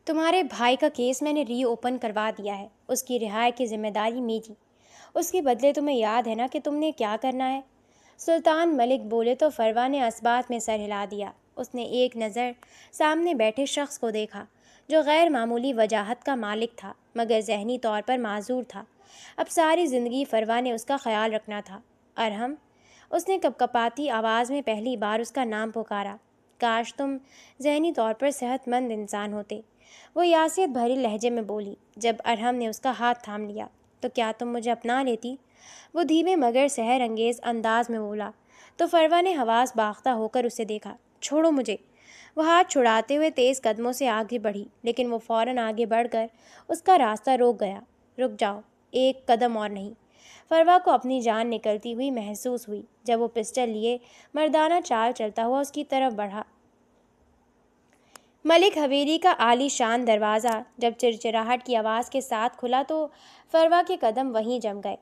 تمہارے بھائی کا کیس میں نے ری اوپن کروا دیا ہے، اس کی رہائی کی ذمہ داری میری۔ اس کے بدلے تمہیں یاد ہے نا کہ تم نے کیا کرنا ہے؟ سلطان ملک بولے تو فروا نے اسبات میں سر ہلا دیا۔ اس نے ایک نظر سامنے بیٹھے شخص کو دیکھا جو غیر معمولی وجاہت کا مالک تھا مگر ذہنی طور پر معذور تھا۔ اب ساری زندگی فروا نے اس کا خیال رکھنا تھا۔ ارحم، اس نے کپکپاتی آواز میں پہلی بار اس کا نام پکارا۔ کاش تم ذہنی طور پر صحت مند انسان ہوتے، وہ یاسیت بھری لہجے میں بولی۔ جب ارحم نے اس کا ہاتھ تھام لیا، تو کیا تم مجھے اپنا لیتی؟ وہ دھیمے مگر سحر انگیز انداز میں بولا۔ تو فروا نے حواس باختہ ہو کر اسے دیکھا۔ چھوڑو مجھے۔ وہ ہاتھ چھڑاتے ہوئے تیز قدموں سے آگے بڑھی، لیکن وہ فوراً آگے بڑھ کر اس کا راستہ روک گیا۔ رک جاؤ، ایک قدم اور نہیں۔ فروا کو اپنی جان نکلتی ہوئی محسوس ہوئی جب وہ پسٹل لیے مردانہ چال چلتا ہوا اس کی طرف بڑھا۔ ملک حویلی کا عالی شان دروازہ جب چرچراہٹ کی آواز کے ساتھ کھلا تو فروا کے قدم وہیں جم گئے۔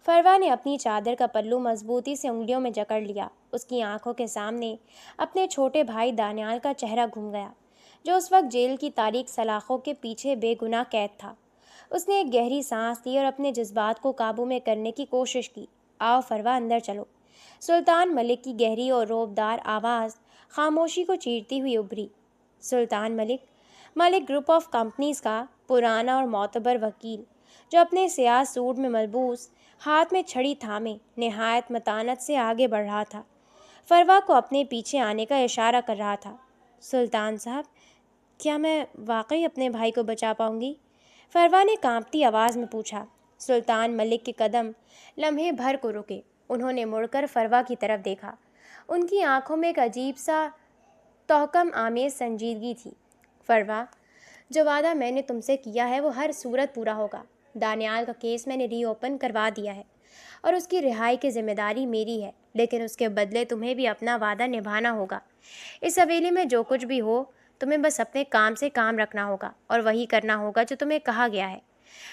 فروا نے اپنی چادر کا پلو مضبوطی سے انگلیوں میں جکڑ لیا۔ اس کی آنکھوں کے سامنے اپنے چھوٹے بھائی دانیال کا چہرہ گھوم گیا، جو اس وقت جیل کی تاریک سلاخوں کے پیچھے بے گناہ قید تھا۔ اس نے ایک گہری سانس لی اور اپنے جذبات کو قابو میں کرنے کی کوشش کی۔ آؤ فروا، اندر چلو۔ سلطان ملک کی گہری اور روبدار آواز خاموشی کو چیرتی ہوئی ابھری۔ سلطان ملک گروپ آف کمپنیز کا پرانا اور معتبر وکیل، جو اپنے سیاہ سوٹ میں ملبوس، ہاتھ میں چھڑی تھامے نہایت متانت سے آگے بڑھ رہا تھا، فروا کو اپنے پیچھے آنے کا اشارہ کر رہا تھا۔ سلطان صاحب، کیا میں واقعی اپنے بھائی کو بچا پاؤں گی؟ فروا نے کانپتی آواز میں پوچھا۔ سلطان ملک کے قدم لمحے بھر کو رکے۔ انہوں نے مڑ کر فروا کی طرف دیکھا۔ ان کی آنکھوں میں ایک عجیب سا توہم آمیز سنجیدگی تھی۔ فروا، جو وعدہ میں نے تم سے کیا ہے وہ ہر صورت پورا ہوگا۔ دانیال کا کیس میں نے ری اوپن کروا دیا ہے اور اس کی رہائی کی ذمہ داری میری ہے، لیکن اس کے بدلے تمہیں بھی اپنا وعدہ نبھانا ہوگا۔ اس حویلی میں جو کچھ بھی ہو، تمہیں بس اپنے کام سے کام رکھنا ہوگا اور وہی کرنا ہوگا جو تمہیں کہا گیا ہے۔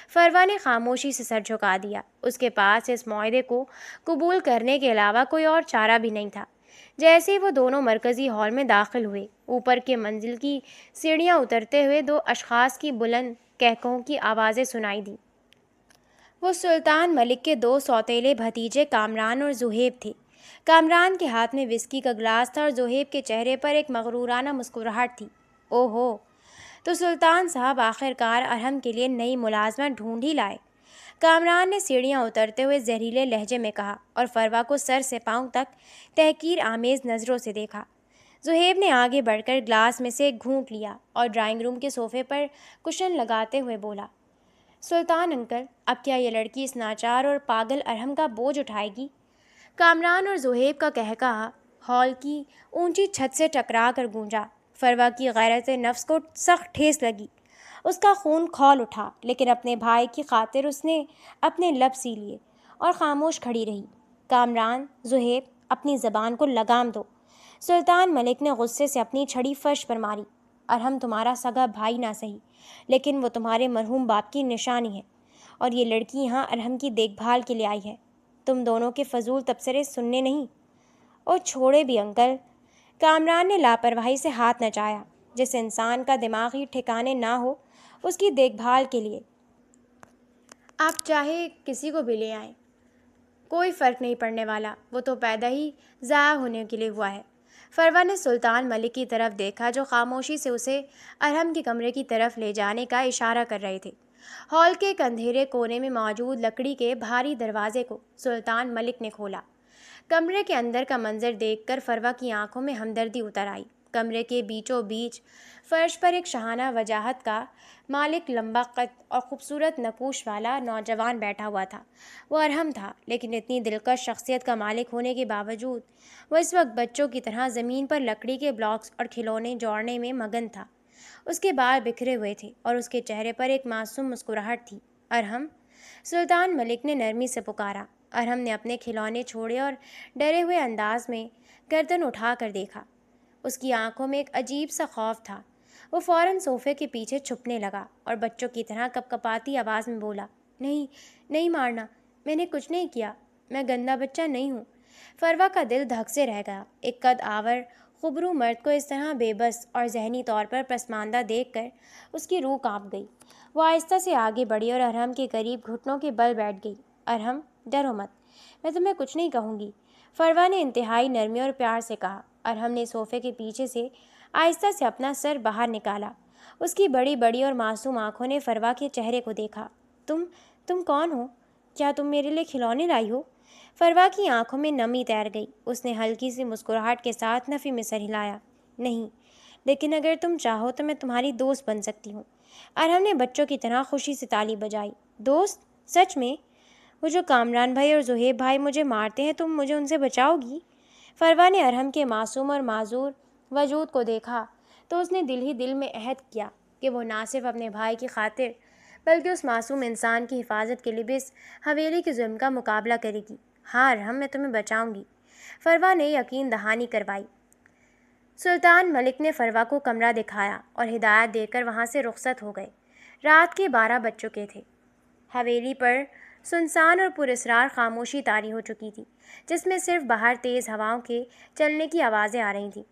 فروا نے خاموشی سے سر جھکا دیا۔ اس کے پاس اس معاہدے کو قبول کرنے کے علاوہ کوئی اور چارہ بھی نہیں تھا۔ جیسے ہی وہ دونوں مرکزی ہال میں داخل ہوئے، اوپر کے منزل کی سیڑھیاں اترتے ہوئے دو اشخاص کی بلند قہقہوں کی آوازیں سنائی دیں۔ وہ سلطان ملک کے دو سوتیلے بھتیجے کامران اور زہیب تھے۔ کامران کے ہاتھ میں وسکی کا گلاس تھا اور زہیب کے چہرے پر ایک مغرورانہ مسکراہٹ تھی۔ او ہو، تو سلطان صاحب آخر کار ارحم کے لیے نئی ملازمت ڈھونڈ ہی لائے، کامران نے سیڑھیاں اترتے ہوئے زہریلے لہجے میں کہا اور فروا کو سر سے پاؤں تک تحقیر آمیز نظروں سے دیکھا۔ زہیب نے آگے بڑھ کر گلاس میں سے ایک گھونٹ لیا اور ڈرائنگ روم کے صوفے پر کشن لگاتے ہوئے بولا، سلطان انکل، اب کیا یہ لڑکی اس ناچار اور پاگل ارحم کا بوجھ اٹھائے گی؟ کامران اور زہیب کا قہقہا ہال کی اونچی چھت سے ٹکرا کر گونجا۔ فروا کی غیرت نفس کو سخت ٹھیس لگی۔ اس کا خون کھول اٹھا، لیکن اپنے بھائی کی خاطر اس نے اپنے لب سی لیے اور خاموش کھڑی رہی۔ کامران، زہیب، اپنی زبان کو لگام دو۔ سلطان ملک نے غصے سے اپنی چھڑی فرش پر ماری۔ ارحم تمہارا سگا بھائی نہ سہی، لیکن وہ تمہارے مرحوم باپ کی نشانی ہے، اور یہ لڑکی یہاں ارحم کی دیکھ بھال کے لیے آئی ہے، تم دونوں کے فضول تبصرے سننے نہیں۔ اور چھوڑے بھی انکل، کامران نے لاپرواہی سے ہاتھ نچایا۔ جس انسان کا دماغ ہی ٹھکانے نہ ہو، اس کی دیکھ بھال کے لیے آپ چاہے کسی کو بھی لے آئیں، کوئی فرق نہیں پڑنے والا، وہ تو پیدا ہی ضائع ہونے کے لیے ہوا ہے۔ فروا نے سلطان ملک کی طرف دیکھا جو خاموشی سے اسے ارحم کے کمرے کی طرف لے جانے کا اشارہ کر رہے تھے۔ ہال کے ایک اندھیرے کونے میں موجود لکڑی کے بھاری دروازے کو سلطان ملک نے کھولا۔ کمرے کے اندر کا منظر دیکھ کر فروا کی آنکھوں میں ہمدردی اتر آئی۔ کمرے کے بیچوں بیچ فرش پر ایک شاہانہ وجاہت کا مالک، لمبا قد اور خوبصورت نقوش والا نوجوان بیٹھا ہوا تھا۔ وہ ارحم تھا، لیکن اتنی دلکش شخصیت کا مالک ہونے کے باوجود وہ اس وقت بچوں کی طرح زمین پر لکڑی کے بلاکس اور کھلونے جوڑنے میں مگن تھا۔ اس کے بال بکھرے ہوئے تھے اور اس کے چہرے پر ایک معصوم مسکراہٹ تھی۔ ارحم، سلطان ملک نے نرمی سے پکارا۔ ارحم نے اپنے کھلونے چھوڑے اور ڈرے ہوئے انداز میں گردن اٹھا کر دیکھا۔ اس کی آنکھوں میں ایک عجیب سا خوف تھا۔ وہ فوراً صوفے کے پیچھے چھپنے لگا اور بچوں کی طرح کپکپاتی آواز میں بولا، نہیں، نہیں مارنا، میں نے کچھ نہیں کیا، میں گندا بچہ نہیں ہوں۔ فروا کا دل دھک سے رہ گیا۔ ایک قد آور خبرو مرد کو اس طرح بے بس اور ذہنی طور پر پسماندہ دیکھ کر اس کی روح کانپ گئی۔ وہ آہستہ سے آگے بڑھی اور ارحم کے قریب گھٹنوں کے بل بیٹھ گئی۔ ارحم، ڈرو مت، میں تمہیں کچھ نہیں کہوں گی، فروا نے انتہائی نرمی اور پیار سے کہا۔ ارحم نے صوفے کے پیچھے سے آہستہ سے اپنا سر باہر نکالا۔ اس کی بڑی بڑی اور معصوم آنکھوں نے فروا کے چہرے کو دیکھا۔ تم کون ہو؟ کیا تم میرے لیے کھلونے لائی ہو؟ فروا کی آنکھوں میں نمی تیر گئی۔ اس نے ہلکی سی مسکراہٹ کے ساتھ نفی میں سر ہلایا۔ نہیں، لیکن اگر تم چاہو تو میں تمہاری دوست بن سکتی ہوں۔ ارحم نے بچوں کی طرح خوشی سے تالی بجائی۔ دوست؟ سچ میں؟ وہ جو کامران بھائی اور زہیب بھائی مجھے مارتے ہیں، تم مجھے ان سے بچاؤ گی؟ فروا نے ارحم کے معصوم اور معذور وجود کو دیکھا تو اس نے دل ہی دل میں عہد کیا کہ وہ نہ صرف اپنے بھائی کی خاطر بلکہ اس معصوم انسان کی حفاظت کے لیے بھی اس حویلی کے ظلم کا مقابلہ کرے گی۔ ہاں ارحم، میں تمہیں بچاؤں گی، فروا نے یقین دہانی کروائی۔ سلطان ملک نے فروا کو کمرہ دکھایا اور ہدایت دے کر وہاں سے رخصت ہو گئے۔ رات کے 12 بج چکے تھے۔ حویلی پر سنسان اور پراسرار خاموشی طاری ہو چکی تھی، جس میں صرف باہر تیز ہواؤں کے چلنے کی آوازیں آ رہی تھیں۔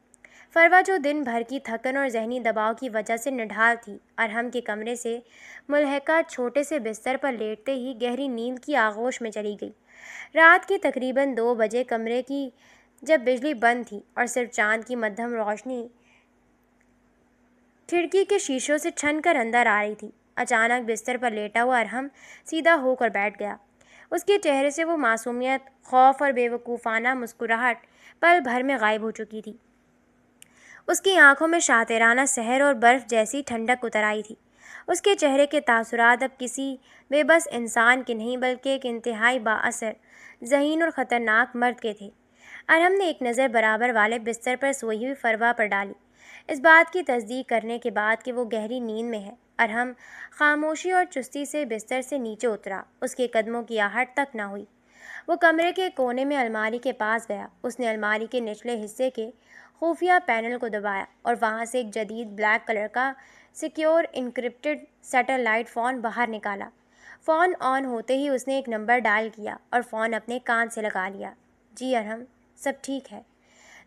فروا جو دن بھر کی تھکن اور ذہنی دباؤ کی وجہ سے نڈھال تھی، ارحم کے کمرے سے ملحقہ چھوٹے سے بستر پر لیٹتے ہی گہری نیند کی آغوش میں چلی گئی۔ رات کے تقریباً 2 بجے کمرے کی جب بجلی بند تھی اور صرف چاند کی مدھم روشنی کھڑکی کے شیشوں سے چھن کر اندر آ رہی تھی، اچانک بستر پر لیٹا ہوا ارحم سیدھا ہو کر بیٹھ گیا۔ اس کے چہرے سے وہ معصومیت، خوف اور بے وقوفانہ مسکراہٹ پل بھر میں غائب ہو چکی تھی۔ اس کی آنکھوں میں شاطرانہ سحر اور برف جیسی ٹھنڈک اتر آئی تھی۔ اس کے چہرے کے تاثرات اب کسی بے بس انسان کے نہیں بلکہ ایک انتہائی با اثر، ذہین اور خطرناک مرد کے تھے۔ ارحم نے ایک نظر برابر والے بستر پر سوئی ہوئی فروا پر ڈالی، اس بات کی تصدیق کرنے کے بعد کہ وہ گہری نیند میں ہے۔ ارحم خاموشی اور چستی سے بستر سے نیچے اترا، اس کے قدموں کی آہٹ تک نہ ہوئی۔ وہ کمرے کے کونے میں الماری کے پاس گیا۔ اس نے الماری کے نچلے حصے کے خفیہ پینل کو دبایا اور وہاں سے ایک جدید بلیک کلر کا سیکیور انکرپٹڈ سیٹلائٹ فون باہر نکالا۔ فون آن ہوتے ہی اس نے ایک نمبر ڈائل کیا اور فون اپنے کان سے لگا لیا۔ جی ارحم، سب ٹھیک ہے؟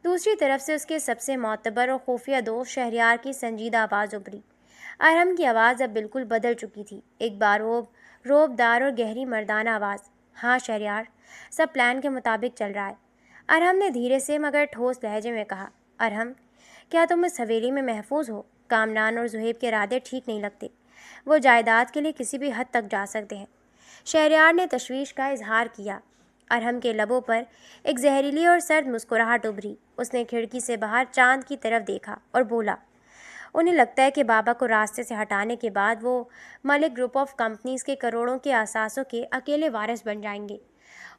دوسری طرف سے اس کے سب سے معتبر اور خفیہ دوست شہریار کی سنجیدہ آواز ابھری۔ ارحم کی آواز اب بالکل بدل چکی تھی، ایک روب دار اور گہری مردانہ آواز۔ ہاں شہریار، سب پلان کے مطابق چل رہا ہے، ارحم نے دھیرے سے مگر ٹھوس لہجے میں کہا۔ ارحم، کیا تم اس حویلی میں محفوظ ہو؟ کامران اور زہیب کے ارادے ٹھیک نہیں لگتے، وہ جائیداد کے لیے کسی بھی حد تک جا سکتے ہیں۔ شہریار نے تشویش کا اظہار کیا۔ ارحم کے لبوں پر ایک زہریلی اور سرد مسکراہٹ ابھری۔ اس نے کھڑکی سے باہر چاند کی طرف دیکھا اور بولا، انہیں لگتا ہے کہ بابا کو راستے سے ہٹانے کے بعد وہ ملک گروپ آف کمپنیز کے کروڑوں کے اثاثوں کے اکیلے وارث بن جائیں گے۔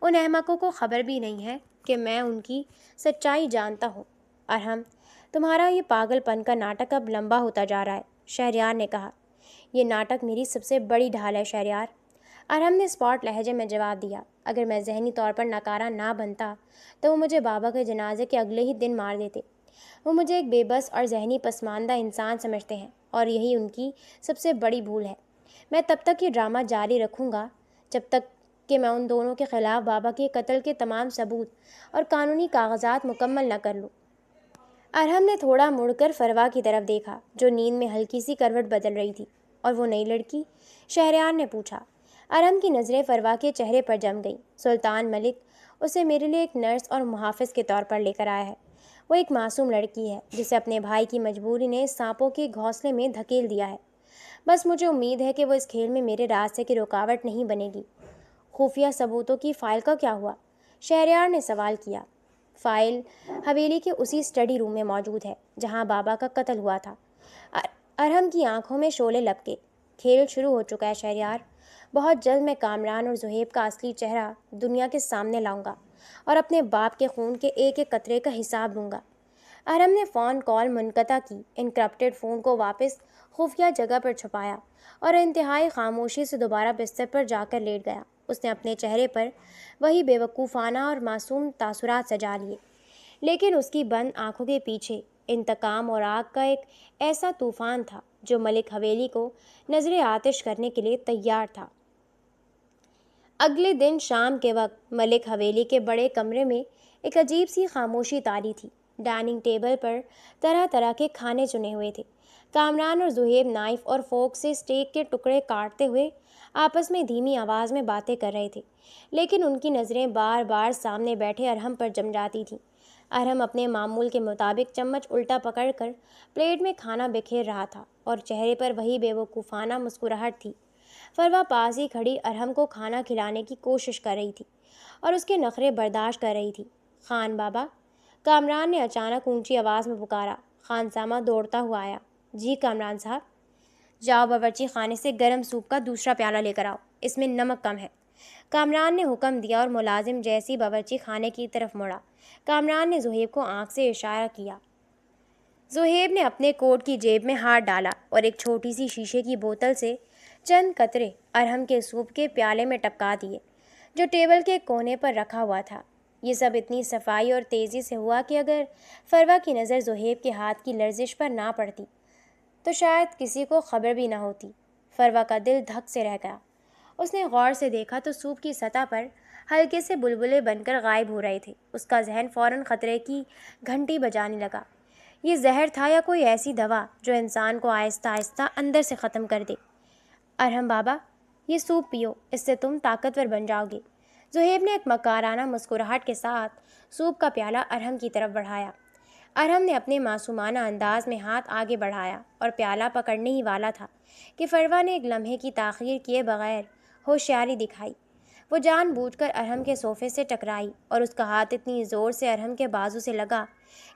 ان احمقوں کو خبر بھی نہیں ہے کہ میں ان کی سچائی جانتا ہوں۔ ارحم، تمہارا یہ پاگل پن کا ناٹک اب لمبا ہوتا جا رہا ہے، شہریار نے کہا۔ یہ ناٹک میری سب سے بڑی ڈھال ہے شہریار، ارحم نے اسپاٹ لہجے میں جواب دیا۔ اگر میں ذہنی طور پر ناکارہ نہ بنتا تو وہ مجھے بابا کے جنازے کے اگلے ہی دن مار دیتے۔ وہ مجھے ایک بے بس اور ذہنی پسماندہ انسان سمجھتے ہیں اور یہی ان کی سب سے بڑی بھول ہے۔ میں تب تک یہ ڈرامہ جاری رکھوں گا جب تک کہ میں ان دونوں کے خلاف بابا کے قتل کے تمام ثبوت اور قانونی کاغذات مکمل نہ کر لوں۔ ارحم نے تھوڑا مڑ کر فروا کی طرف دیکھا جو نیند میں ہلکی سی کروٹ بدل رہی تھی۔ اور وہ نئی لڑکی؟ شہریار نے پوچھا۔ ارحم کی نظریں فروا کے چہرے پر جم گئیں۔ سلطان ملک اسے میرے لیے ایک نرس اور محافظ کے طور پر لے کر آیا ہے۔ وہ ایک معصوم لڑکی ہے جسے اپنے بھائی کی مجبوری نے سانپوں کے گھونسلے میں دھکیل دیا ہے۔ بس مجھے امید ہے کہ وہ اس کھیل میں میرے راستے کی رکاوٹ نہیں بنے گی۔ خفیہ ثبوتوں کی فائل کا کیا ہوا؟ شہریار نے سوال کیا۔ فائل حویلی کے اسی اسٹڈی روم میں موجود ہے جہاں بابا کا قتل ہوا تھا۔ ارحم کی آنکھوں میں شعلے لپکے۔ کھیل شروع ہو چکا ہے شہریار، بہت جلد میں کامران اور زہیب کا اصلی چہرہ دنیا کے سامنے لاؤں گا اور اپنے باپ کے خون کے ایک ایک قطرے کا حساب لوں گا۔ ارحم نے فون کال منقطع کی، انکرپٹڈ فون کو واپس خفیہ جگہ پر چھپایا اور انتہائی خاموشی سے دوبارہ بستر پر جا کر لیٹ گیا۔ اس نے اپنے چہرے پر وہی بے وقوفانہ اور معصوم تاثرات سجا لیے، لیکن اس کی بند آنکھوں کے پیچھے انتقام اور آگ کا ایک ایسا طوفان تھا جو ملک حویلی کو نظر آتش کرنے کے لیے تیار تھا۔ اگلے دن شام کے وقت ملک حویلی کے بڑے کمرے میں ایک عجیب سی خاموشی طاری تھی۔ ڈائننگ ٹیبل پر طرح طرح کے کھانے چنے ہوئے تھے۔ کامران اور زہیب نائف اور فورک سے اسٹیک کے ٹکڑے کاٹتے ہوئے آپس میں دھیمی آواز میں باتیں کر رہے تھے، لیکن ان کی نظریں بار بار سامنے بیٹھے ارحم پر جم جاتی تھیں۔ ارحم اپنے معمول کے مطابق چمچ الٹا پکڑ کر پلیٹ میں کھانا بکھیر رہا تھا اور چہرے پر وہی بے وقوفانہ مسکراہٹ تھی۔ فروا پاس ہی کھڑی ارحم کو کھانا کھلانے کی کوشش کر رہی تھی اور اس کے نخرے برداشت کر رہی تھی۔ خان بابا، کامران نے اچانک اونچی آواز میں پکارا۔ خانسامہ دوڑتا ہوا آیا۔ جی کامران صاحب۔ جاؤ باورچی خانے سے گرم سوپ کا دوسرا پیالہ لے کر آؤ، اس میں نمک کم ہے۔ کامران نے حکم دیا اور ملازم جیسی باورچی خانے کی طرف مڑا۔ کامران نے زہیب کو آنکھ سے اشارہ کیا۔ زہیب نے اپنے کوٹ کی جیب میں ہاتھ ڈالا اور ایک چھوٹی سی شیشے کی بوتل سے چند قطرے ارحم کے سوپ کے پیالے میں ٹپکا دیے، جو ٹیبل کے کونے پر رکھا ہوا تھا۔ یہ سب اتنی صفائی اور تیزی سے ہوا کہ اگر فروا کی نظر زہیب کے ہاتھ کی لرزش پر نہ پڑتی تو شاید کسی کو خبر بھی نہ ہوتی۔ فروا کا دل دھک سے رہ گیا۔ اس نے غور سے دیکھا تو سوپ کی سطح پر ہلکے سے بلبلے بن کر غائب ہو رہے تھے۔ اس کا ذہن فوراً خطرے کی گھنٹی بجانے لگا۔ یہ زہر تھا یا کوئی ایسی دوا جو انسان کو آہستہ آہستہ اندر سے ختم کر دے؟ ارحم بابا، یہ سوپ پیو، اس سے تم طاقتور بن جاؤ گے۔ زہیب نے ایک مکارانہ مسکراہٹ کے ساتھ سوپ کا پیالہ ارحم کی طرف بڑھایا۔ ارحم نے اپنے معصومانہ انداز میں ہاتھ آگے بڑھایا اور پیالہ پکڑنے ہی والا تھا کہ فروا نے ایک لمحے کی تاخیر کیے بغیر ہوشیاری دکھائی۔ وہ جان بوجھ کر ارحم کے صوفے سے ٹکرائی اور اس کا ہاتھ اتنی زور سے ارحم کے بازو سے لگا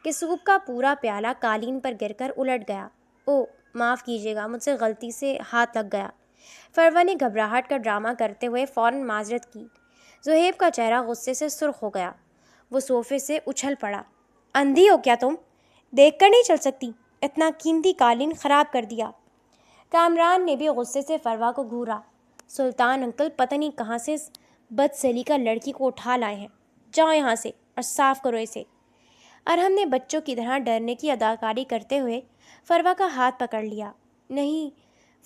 کہ سوپ کا پورا پیالہ قالین پر گر کر الٹ گیا۔ او معاف کیجیے گا، مجھ سے غلطی سے ہاتھ لگ گیا۔ فروا نے گھبراہٹ کا ڈرامہ کرتے ہوئے فوراً معذرت کی۔ زہیب کا چہرہ غصے سے سرخ ہو گیا۔ وہ صوفے سے اچھل پڑا۔ اندھی ہو کیا تم؟ دیکھ کر نہیں چل سکتی؟ اتنا قیمتی قالین خراب کر دیا۔ کامران نے بھی غصے سے فروا کو گھورا۔ سلطان انکل پتہ نہیں کہاں سے اس بد سلیقہ لڑکی کو اٹھا لائے ہیں۔ جاؤ یہاں سے اور صاف کرو اسے۔ ارحم نے بچوں کی طرح ڈرنے کی اداکاری کرتے ہوئے فروا کا ہاتھ پکڑ لیا۔ نہیں،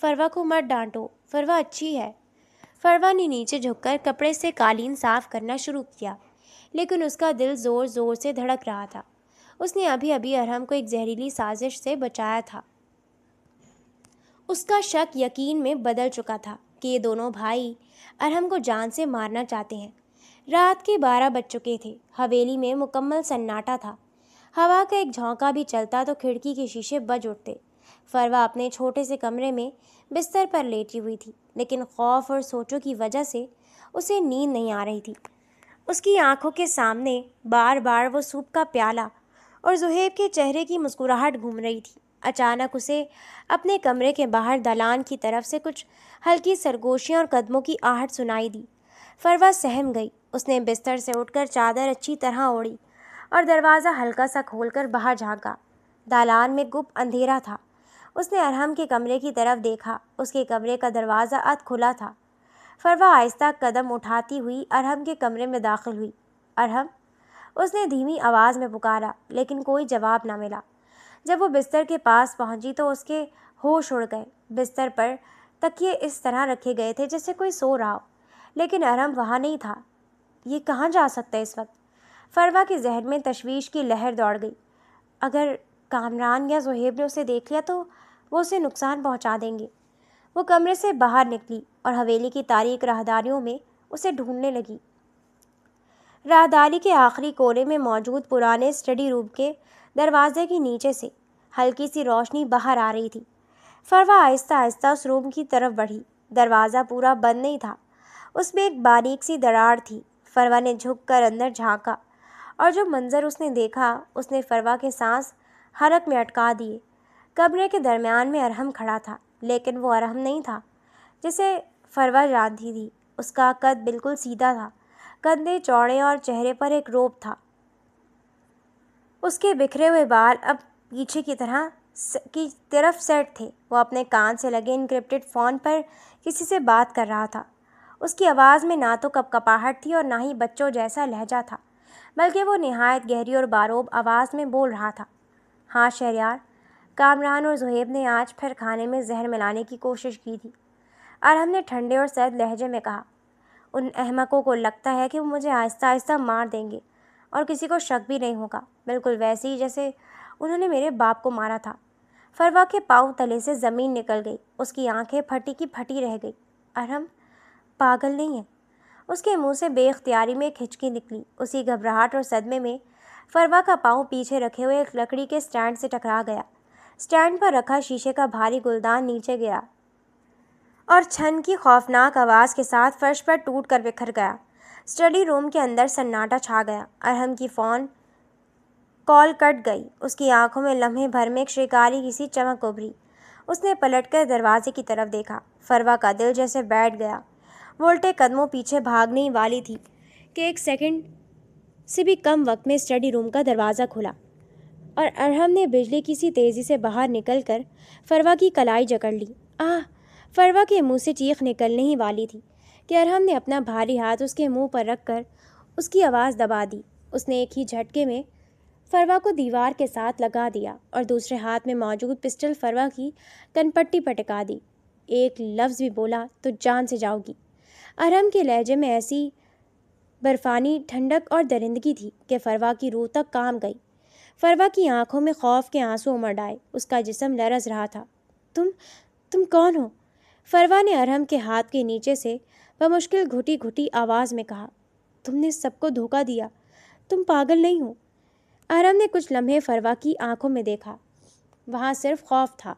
فروا کو مت ڈانٹو، فروا اچھی ہے۔ فروا نے نیچے جھک کر کپڑے سے قالین صاف کرنا شروع کیا، لیکن اس کا دل زور زور سے دھڑک رہا تھا۔ اس نے ابھی ابھی ارحم کو ایک زہریلی سازش سے بچایا تھا۔ اس کا شک یقین میں بدل چکا تھا کہ یہ دونوں بھائی ارحم کو جان سے مارنا چاہتے ہیں۔ رات کے 12 بج چکے تھے۔ حویلی میں مکمل سناٹا تھا۔ ہوا کا ایک جھونکا بھی چلتا تو کھڑکی کے شیشے بج اٹھتے۔ فروا اپنے چھوٹے سے کمرے میں بستر پر لیٹی ہوئی تھی، لیکن خوف اور سوچوں کی وجہ سے اسے نیند نہیں آ رہی تھی۔ اس کی آنکھوں کے سامنے بار بار وہ سوپ کا پیالہ اور زہیب کے چہرے کی مسکراہٹ گھوم رہی تھی۔ اچانک اسے اپنے کمرے کے باہر دالان کی طرف سے کچھ ہلکی سرگوشیاں اور قدموں کی آہٹ سنائی دی۔ فروا سہم گئی۔ اس نے بستر سے اٹھ کر چادر اچھی طرح اوڑھی اور دروازہ ہلکا سا کھول کر باہر جھانکا۔ دالان میں گپ اندھیرا تھا۔ اس نے ارحم کے کمرے کی طرف دیکھا۔ اس کے کمرے کا دروازہ ادھ کھلا تھا۔ فروا آہستہ قدم اٹھاتی ہوئی ارحم کے کمرے میں داخل ہوئی۔ ارحم، اس نے دھیمی آواز میں پکارا، لیکن کوئی جواب نہ ملا۔ جب وہ بستر کے پاس پہنچی تو اس کے ہوش اڑ گئے۔ بستر پر تکیے اس طرح رکھے گئے تھے جیسے کوئی سو رہا ہو، لیکن ارحم وہاں نہیں تھا۔ یہ کہاں جا سکتا ہے اس وقت؟ فروا کے ذہن میں تشویش کی لہر دوڑ گئی۔ اگر کامران یا زہیب نے اسے دیکھ لیا تو وہ اسے نقصان پہنچا دیں گے۔ وہ کمرے سے باہر نکلی اور حویلی کی تاریک راہداریوں میں اسے ڈھونڈنے لگی۔ راہداری کے آخری کونے میں موجود پرانے اسٹڈی روم کے دروازے کے نیچے سے ہلکی سی روشنی باہر آ رہی تھی۔ فروا آہستہ آہستہ اس روم کی طرف بڑھی۔ دروازہ پورا بند نہیں تھا، اس میں ایک باریک سی دراڑ تھی۔ فروا نے جھک کر اندر جھانکا اور جو منظر اس نے دیکھا اس نے فروا کے سانس حلق میں اٹکا دیے۔ کمرے کے درمیان میں ارحم کھڑا تھا، لیکن وہ ارحم نہیں تھا جسے فروا جانتی تھی۔ اس کا قد بالکل سیدھا تھا، کندھے چوڑے اور چہرے پر ایک روب تھا۔ اس کے بکھرے ہوئے بال اب پیچھے کی طرف سیٹ تھے۔ وہ اپنے کان سے لگے انکرپٹڈ فون پر کسی سے بات کر رہا تھا۔ اس کی آواز میں نہ تو کپکپاہٹ تھی اور نہ ہی بچوں جیسا لہجہ تھا، بلکہ وہ نہایت گہری اور باروب آواز میں بول رہا تھا۔ ہاں شہریار، کامران اور زہیب نے آج پھر کھانے میں زہر ملانے کی کوشش کی تھی، ارحم نے ٹھنڈے اور سرد لہجے میں کہا۔ ان احمقوں کو لگتا ہے کہ وہ مجھے آہستہ آہستہ مار دیں گے اور کسی کو شک بھی نہیں ہوگا، بالکل ویسے ہی جیسے انہوں نے میرے باپ کو مارا تھا۔ فروا کے پاؤں تلے سے زمین نکل گئی، اس کی آنکھیں پھٹی کی پھٹی رہ گئی۔ ارحم پاگل نہیں ہے؟ اس کے منہ سے بے اختیاری میں ایک ہچکی نکلی۔ اسی گھبراہٹ اور صدمے میں فروا کا پاؤں پیچھے رکھے ہوئے ایک لکڑی کے سٹینڈ سے ٹکرا گیا۔ سٹینڈ پر رکھا شیشے کا بھاری گلدان نیچے گرا اور چھن کی خوفناک آواز کے ساتھ فرش پر ٹوٹ کر بکھر گیا۔ اسٹڈی روم کے اندر سناٹا چھا گیا۔ ارحم کی فون کال کٹ گئی۔ اس کی آنکھوں میں لمحے بھر میں ایک شکاری کی سی چمک ابھری۔ اس نے پلٹ کر دروازے کی طرف دیکھا۔ فروا کا دل جیسے بیٹھ گیا۔ وہ الٹے قدموں پیچھے بھاگنے ہی والی تھی کہ ایک سیکنڈ سے بھی کم وقت میں اسٹڈی روم کا دروازہ کھلا اور ارحم نے بجلی کی سی تیزی سے باہر نکل کر فروا کی کلائی جکڑ لی۔ آہ! فروا کے منہ سے چیخ نکلنے ہی والی تھی کہ ارحم نے اپنا بھاری ہاتھ اس کے منہ پر رکھ کر اس کی آواز دبا دی۔ اس نے ایک ہی جھٹکے میں فروا کو دیوار کے ساتھ لگا دیا اور دوسرے ہاتھ میں موجود پسٹل فروا کی کنپٹی پر ٹکا دی۔ ایک لفظ بھی بولا تو جان سے جاؤ گی۔ ارحم کے لہجے میں ایسی برفانی ٹھنڈک اور درندگی تھی کہ فروا کی روح تک کام گئی۔ فروا کی آنکھوں میں خوف کے آنسو امڑ آئے۔ اس کا جسم لرز رہا تھا۔ تم کون ہو؟ فروا نے ارحم کے ہاتھ کے نیچے سے بمشکل گھٹی گھٹی آواز میں کہا۔ تم نے سب کو دھوکہ دیا، تم پاگل نہیں ہو۔ ارحم نے کچھ لمحے فروا کی آنکھوں میں دیکھا، وہاں صرف خوف تھا۔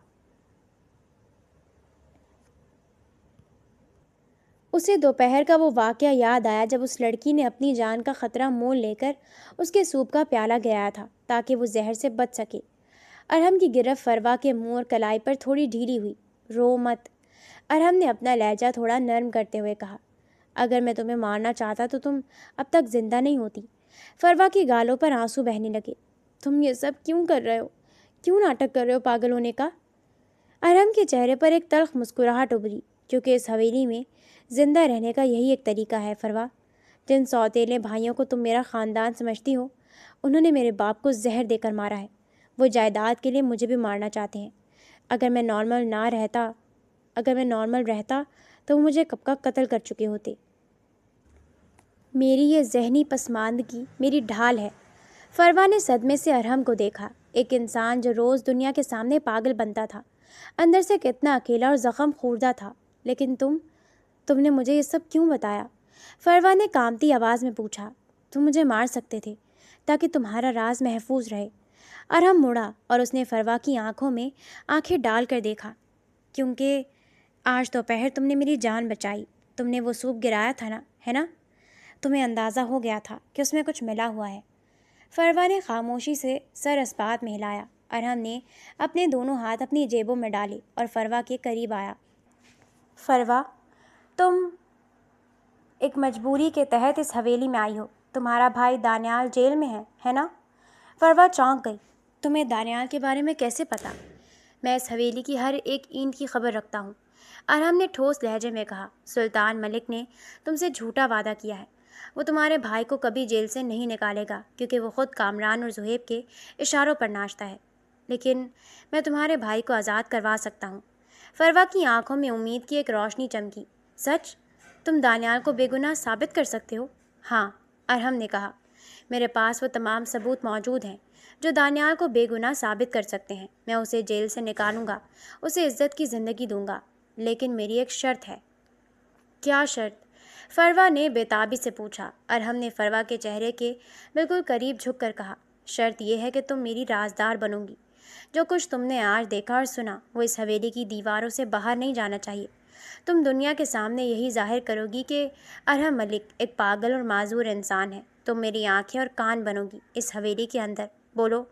اسے دوپہر کا وہ واقعہ یاد آیا جب اس لڑکی نے اپنی جان کا خطرہ مول لے کر اس کے سوپ کا پیالہ گرایا تھا تاکہ وہ زہر سے بچ سکے۔ ارحم کی گرفت فروا کے منہ اور کلائی پر تھوڑی ڈھیلی ہوئی۔ رو مت، ارحم نے اپنا لہجہ تھوڑا نرم کرتے ہوئے کہا۔ اگر میں تمہیں مارنا چاہتا تو تم اب تک زندہ نہیں ہوتی۔ فروا کی گالوں پر آنسو بہنے لگے۔ تم یہ سب کیوں کر رہے ہو؟ کیوں ناٹک کر رہے ہو پاگل ہونے کا؟ ارحم کے چہرے پر ایک تلخ مسکراہٹ ابھری، کیونکہ اس حویلی میں زندہ رہنے کا یہی ایک طریقہ ہے فروا۔ جن سوتیلے بھائیوں کو تم میرا خاندان سمجھتی ہو، انہوں نے میرے باپ کو زہر دے کر مارا ہے۔ وہ جائیداد کے لیے مجھے بھی مارنا چاہتے ہیں۔ اگر میں نارمل رہتا تو وہ مجھے کب کا قتل کر چکے ہوتے۔ میری یہ ذہنی پسماندگی میری ڈھال ہے۔ فروا نے صدمے سے ارحم کو دیکھا، ایک انسان جو روز دنیا کے سامنے پاگل بنتا تھا، اندر سے کتنا اکیلا اور زخم خوردہ تھا۔ لیکن تم نے مجھے یہ سب کیوں بتایا؟ فروا نے کانپتی آواز میں پوچھا۔ تم مجھے مار سکتے تھے تاکہ تمہارا راز محفوظ رہے۔ ارحم مڑا اور اس نے فروا کی آنکھوں میں آنکھیں ڈال کر دیکھا۔ کیونکہ آج دوپہر تم نے میری جان بچائی۔ تم نے وہ سوپ گرایا تھا ہے نا؟ تمہیں اندازہ ہو گیا تھا کہ اس میں کچھ ملا ہوا ہے۔ فروا نے خاموشی سے سر اس بات میں ہلایا۔ ارحم نے اپنے دونوں ہاتھ اپنی جیبوں میں ڈالے اور فروا کے قریب آیا۔ فروا، تم ایک مجبوری کے تحت اس حویلی میں آئی ہو۔ تمہارا بھائی دانیال جیل میں ہے نا؟ فروا چونک گئی۔ تمہیں دانیال کے بارے میں کیسے پتا؟ میں اس حویلی کی ہر ایک اینٹ کی خبر رکھتا ہوں، ارحم نے ٹھوس لہجے میں کہا۔ سلطان ملک نے تم سے جھوٹا وعدہ کیا ہے۔ وہ تمہارے بھائی کو کبھی جیل سے نہیں نکالے گا کیونکہ وہ خود کامران اور زہیب کے اشاروں پر ناچتا ہے۔ لیکن میں تمہارے بھائی کو آزاد کروا سکتا ہوں۔ فروا کی آنکھوں میں امید کی ایک روشنی چمکی۔ سچ؟ تم دانیال کو بے گناہ ثابت کر سکتے ہو؟ ہاں، ارحم نے کہا۔ میرے پاس وہ تمام ثبوت موجود ہیں جو دانیال کو بے گناہ ثابت کر سکتے ہیں۔ میں اسے جیل سے نکالوں گا، اسے عزت کی زندگی دوں گا، لیکن میری ایک شرط ہے۔ کیا شرط؟ فروا نے بےتابی سے پوچھا۔ ارحم نے فروا کے چہرے کے بالکل قریب جھک کر کہا۔ شرط یہ ہے کہ تم میری رازدار بنو گی۔ جو کچھ تم نے آج دیکھا اور سنا وہ اس حویلی کی دیواروں سے باہر نہیں جانا چاہیے۔ تم دنیا کے سامنے یہی ظاہر کرو گی کہ ارحم ملک ایک پاگل اور معذور انسان ہے۔ تم میری آنکھیں اور کان بنو گی اس حویلی کے اندر۔ بولو،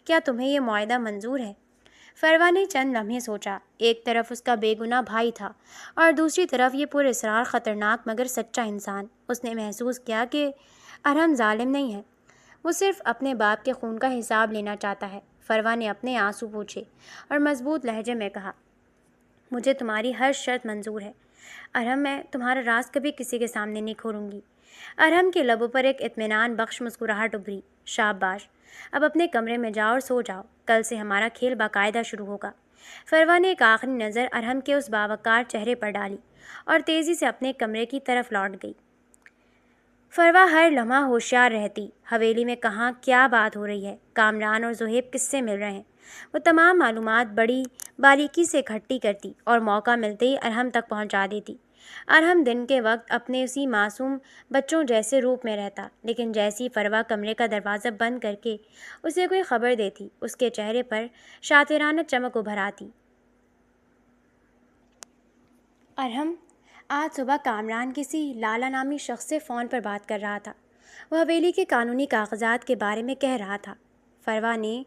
کیا تمہیں یہ معاہدہ منظور ہے؟ فروا نے چند لمحے سوچا۔ ایک طرف اس کا بے گناہ بھائی تھا اور دوسری طرف یہ پر اسرار خطرناک مگر سچا انسان۔ اس نے محسوس کیا کہ ارحم ظالم نہیں ہے، وہ صرف اپنے باپ کے خون کا حساب لینا چاہتا ہے۔ فروا نے اپنے آنسو پوچھے اور مضبوط لہجے میں کہا، مجھے تمہاری ہر شرط منظور ہے ارحم، میں تمہارا راز کبھی کسی کے سامنے نہیں کھولوں گی۔ ارحم کے لبوں پر ایک اطمینان بخش مسکراہٹ ابھری۔ شاباش، اب اپنے کمرے میں جاؤ اور سو جاؤ، کل سے ہمارا کھیل باقاعدہ شروع ہوگا۔ فروا نے ایک آخری نظر ارحم کے اس باوقار چہرے پر ڈالی اور تیزی سے اپنے کمرے کی طرف لوٹ گئی۔ فروا ہر لمحہ ہوشیار رہتی، حویلی میں کہاں کیا بات ہو رہی ہے، کامران اور زہیب کس سے مل رہے ہیں۔ وہ تمام معلومات بڑی باریکی سے اکٹھی کرتی اور موقع ملتے ہی ارحم تک پہنچا دیتی۔ ارحم دن کے وقت اپنے اسی معصوم بچوں جیسے روپ میں رہتا، لیکن جیسی فروا کمرے کا دروازہ بند کر کے اسے کوئی خبر دیتی، اس کے چہرے پر شاطرانہ چمک ابھر آتی۔ ارحم، آج صبح کامران کسی لالا نامی شخص سے فون پر بات کر رہا تھا۔ وہ حویلی کے قانونی کاغذات کے بارے میں کہہ رہا تھا۔ فروا نے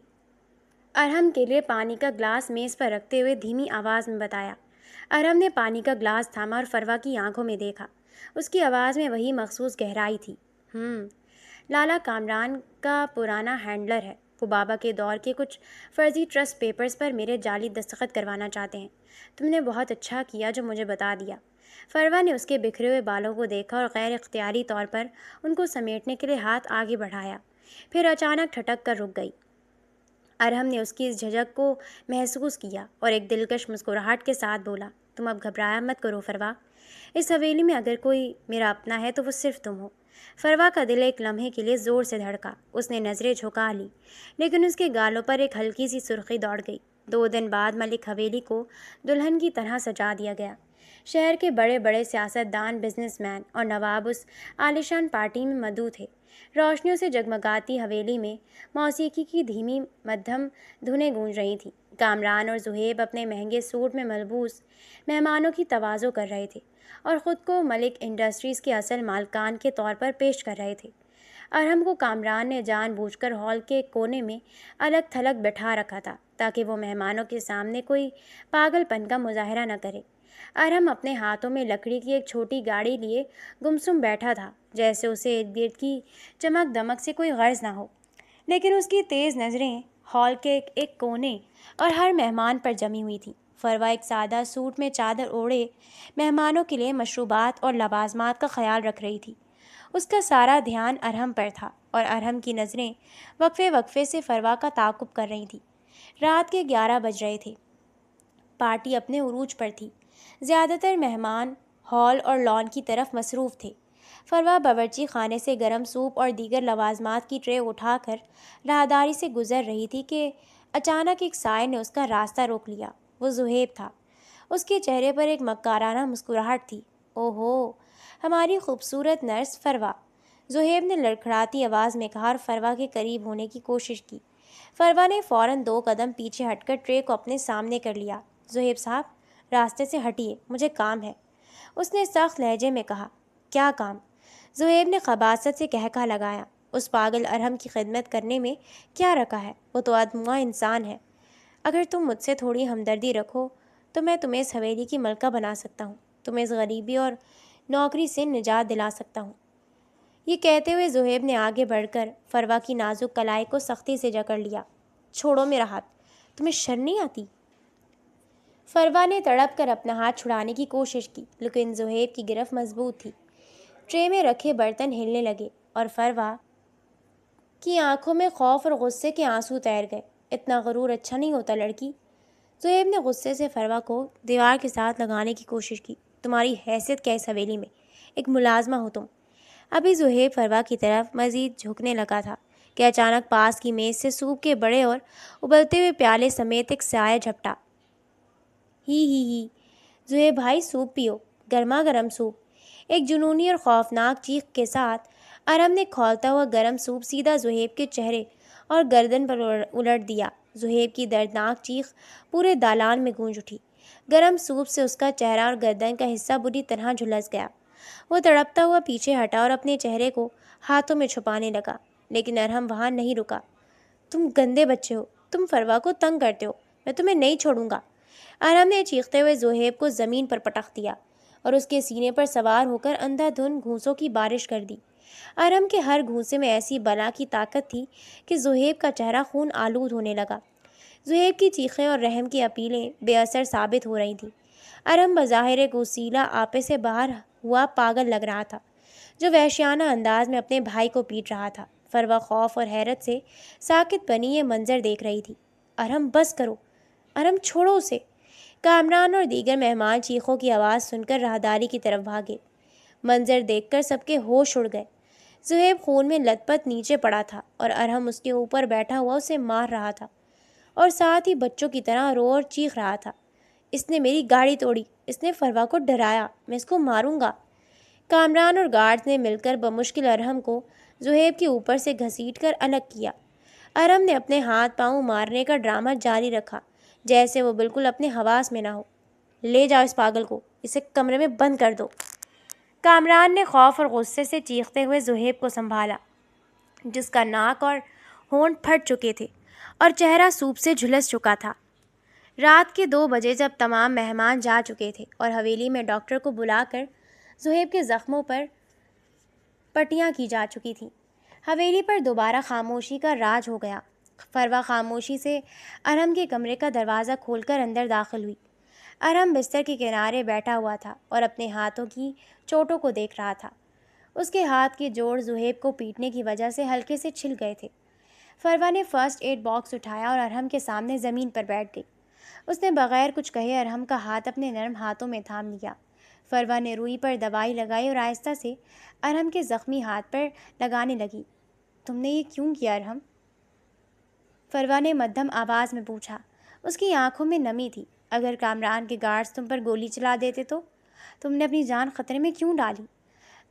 ارحم کے لیے پانی کا گلاس میز پر رکھتے ہوئے دھیمی آواز میں بتایا۔ ارحم نے پانی کا گلاس تھاما اور فروا کی آنکھوں میں دیکھا۔ اس کی آواز میں وہی مخصوص گہرائی تھی۔ لالا کامران کا پرانا ہینڈلر ہے۔ وہ بابا کے دور کے کچھ فرضی ٹرسٹ پیپرز پر میرے جعلی دستخط کروانا چاہتے ہیں۔ تم نے بہت اچھا کیا جو مجھے بتا دیا۔ فروا نے اس کے بکھرے ہوئے بالوں کو دیکھا اور غیر اختیاری طور پر ان کو سمیٹنے کے لیے ہاتھ آگے بڑھایا، پھر اچانک ٹھٹک کر رک گئی۔ ارحم نے اس کی اس جھجک کو محسوس کیا اور ایک دلکش مسکراہٹ کے ساتھ بولا، تم اب گھبرایا مت کرو فروا، اس حویلی میں اگر کوئی میرا اپنا ہے تو وہ صرف تم ہو۔ فروا کا دل ایک لمحے کے لیے زور سے دھڑکا۔ اس نے نظریں جھکا لی، لیکن اس کے گالوں پر ایک ہلکی سی سرخی دوڑ گئی۔ 2 دن بعد ملک حویلی کو دلہن کی طرح سجا دیا گیا۔ شہر کے بڑے بڑے سیاست دان، بزنس مین اور نواب اس عالیشان پارٹی میں مدعو تھے۔ روشنیوں سے جگمگاتی حویلی میں موسیقی کی دھیمی مدھم دھنیں گونج رہی تھیں۔ کامران اور زہیب اپنے مہنگے سوٹ میں ملبوس مہمانوں کی تواضع کر رہے تھے اور خود کو ملک انڈسٹریز کے اصل مالکان کے طور پر پیش کر رہے تھے۔ ارحم کو کامران نے جان بوجھ کر ہال کے کونے میں الگ تھلگ بٹھا رکھا تھا تاکہ وہ مہمانوں کے سامنے کوئی پاگل پن کا مظاہرہ نہ کرے۔ ارحم اپنے ہاتھوں میں لکڑی کی ایک چھوٹی گاڑی لیے گمسم بیٹھا تھا، جیسے اسے ارد گرد کی چمک دمک سے کوئی غرض نہ ہو، لیکن اس کی تیز نظریں ہال کے ایک کونے اور ہر مہمان پر جمی ہوئی تھیں۔ فروا ایک سادہ سوٹ میں چادر اوڑھے مہمانوں کے لیے مشروبات اور لوازمات کا خیال رکھ رہی تھی۔ اس کا سارا دھیان ارحم پر تھا اور ارحم کی نظریں وقفے وقفے سے فروا کا تعاقب کر رہی تھیں۔ رات کے 11 بج رہے تھے۔ پارٹی اپنے عروج پر تھی۔ زیادہ تر مہمان ہال اور لان کی طرف مصروف تھے۔ فروا باورچی خانے سے گرم سوپ اور دیگر لوازمات کی ٹرے اٹھا کر راہداری سے گزر رہی تھی کہ اچانک ایک سائے نے اس کا راستہ روک لیا۔ وہ زہیب تھا۔ اس کے چہرے پر ایک مکارانہ مسکراہٹ تھی۔ اوہو، ہماری خوبصورت نرس فروا، زہیب نے لڑکھڑاتی آواز میں کہا اور فروا کے قریب ہونے کی کوشش کی۔ فروا نے فوراً 2 قدم پیچھے ہٹ کر ٹرے کو اپنے سامنے کر لیا۔ زہیب صاحب، راستے سے ہٹیے، مجھے کام ہے، اس نے سخت لہجے میں کہا۔ کیا کام؟ زہیب نے خباثت سے کہکہا لگایا۔ اس پاگل ارحم کی خدمت کرنے میں کیا رکھا ہے؟ وہ تو ادمغا انسان ہے۔ اگر تم مجھ سے تھوڑی ہمدردی رکھو تو میں تمہیں اس حویلی کی ملکہ بنا سکتا ہوں، تمہیں اس غریبی اور نوکری سے نجات دلا سکتا ہوں۔ یہ کہتے ہوئے زہیب نے آگے بڑھ کر فروا کی نازک کلائی کو سختی سے جکڑ لیا۔ چھوڑو میرا ہاتھ، تمہیں شرم نہیں آتی؟ فروا نے تڑپ کر اپنا ہاتھ چھڑانے کی کوشش کی، لیکن زہیب کی گرفت مضبوط تھی۔ ٹرے میں رکھے برتن ہلنے لگے اور فروا کی آنکھوں میں خوف اور غصے کے آنسو تیر گئے۔ اتنا غرور اچھا نہیں ہوتا لڑکی۔ زہیب نے غصے سے فروا کو دیوار کے ساتھ لگانے کی کوشش کی۔ تمہاری حیثیت کیا اس حویلی میں؟ ایک ملازمہ ہو تم۔ ابھی زہیب فروا کی طرف مزید جھکنے لگا تھا کہ اچانک پاس کی میز سے سوپ کے بڑے اور ابلتے ہوئے پیالے سمیت ایک سایہ جھپٹا۔ ہی زہیب بھائی، سوپ پیو، گرما گرم سوپ۔ ایک جنونی اور خوفناک چیخ کے ساتھ ارحم نے کھولتا ہوا گرم سوپ سیدھا زہیب کے چہرے اور گردن پر الٹ دیا۔ زہیب کی دردناک چیخ پورے دالان میں گونج اٹھی۔ گرم سوپ سے اس کا چہرہ اور گردن کا حصہ بری طرح جھلس گیا۔ وہ تڑپتا ہوا پیچھے ہٹا اور اپنے چہرے کو ہاتھوں میں چھپانے لگا، لیکن ارحم وہاں نہیں رکا۔ تم گندے بچے ہو، تم فروا کو تنگ کرتے ہو، میں تمہیں نہیں چھوڑوں گا۔ ارحم نے چیختے ہوئے زہیب کو زمین پر پٹخ دیا اور اس کے سینے پر سوار ہو کر اندھا دھند گھونسوں کی بارش کر دی۔ ارحم کے ہر گھونسے میں ایسی بلا کی طاقت تھی کہ زہیب کا چہرہ خون آلود ہونے لگا۔ زہیب کی چیخیں اور رحم کی اپیلیں بے اثر ثابت ہو رہی تھیں۔ ارحم بظاہر ایک وسیلہ آپے سے باہر ہوا پاگل لگ رہا تھا جو وحشیانہ انداز میں اپنے بھائی کو پیٹ رہا تھا۔ فروا خوف اور حیرت سے ساکت بنی یہ منظر دیکھ رہی تھی۔ ارحم بس کرو، ارحم چھوڑو اسے۔ کامران اور دیگر مہمان چیخوں کی آواز سن کر راہداری کی طرف بھاگے۔ منظر دیکھ کر سب کے ہوش اڑ گئے۔ زہیب خون میں لت پت نیچے پڑا تھا اور ارحم اس کے اوپر بیٹھا ہوا اسے مار رہا تھا اور ساتھ ہی بچوں کی طرح رو اور چیخ رہا تھا۔ اس نے میری گاڑی توڑی، اس نے فروا کو ڈرایا، میں اس کو ماروں گا۔ کامران اور گارڈز نے مل کر بمشکل ارحم کو زہیب کے اوپر سے گھسیٹ کر الگ کیا۔ ارحم نے اپنے ہاتھ پاؤں مارنے کا ڈرامہ جاری رکھا جیسے وہ بالکل اپنے حواس میں نہ ہو۔ لے جاؤ اس پاگل کو، اسے کمرے میں بند کر دو۔ کامران نے خوف اور غصے سے چیختے ہوئے زہیب کو سنبھالا، جس کا ناک اور ہونٹ پھٹ چکے تھے اور چہرہ سوپ سے جھلس چکا تھا۔ رات کے 2 بجے جب تمام مہمان جا چکے تھے اور حویلی میں ڈاکٹر کو بلا کر زہیب کے زخموں پر پٹیاں کی جا چکی تھیں، حویلی پر دوبارہ خاموشی کا راج ہو گیا۔ فروا خاموشی سے ارحم کے کمرے کا دروازہ کھول کر اندر داخل ہوئی۔ ارحم بستر کے کنارے بیٹھا ہوا تھا اور اپنے ہاتھوں کی چوٹوں کو دیکھ رہا تھا۔ اس کے ہاتھ کے جوڑ زہیب کو پیٹنے کی وجہ سے ہلکے سے چھل گئے تھے۔ فروا نے فرسٹ ایڈ باکس اٹھایا اور ارحم کے سامنے زمین پر بیٹھ گئی۔ اس نے بغیر کچھ کہے ارحم کا ہاتھ اپنے نرم ہاتھوں میں تھام لیا۔ فروا نے روئی پر دوائی لگائی اور آہستہ سے ارحم کے زخمی ہاتھ پر لگانے لگی۔ تم نے یہ کیوں کیا ارحم؟ فروا نے مدھم آواز میں پوچھا۔ اس کی آنکھوں میں نمی تھی۔ اگر کامران کے گارڈز تم پر گولی چلا دیتے تو تم نے اپنی جان خطرے میں کیوں ڈالی؟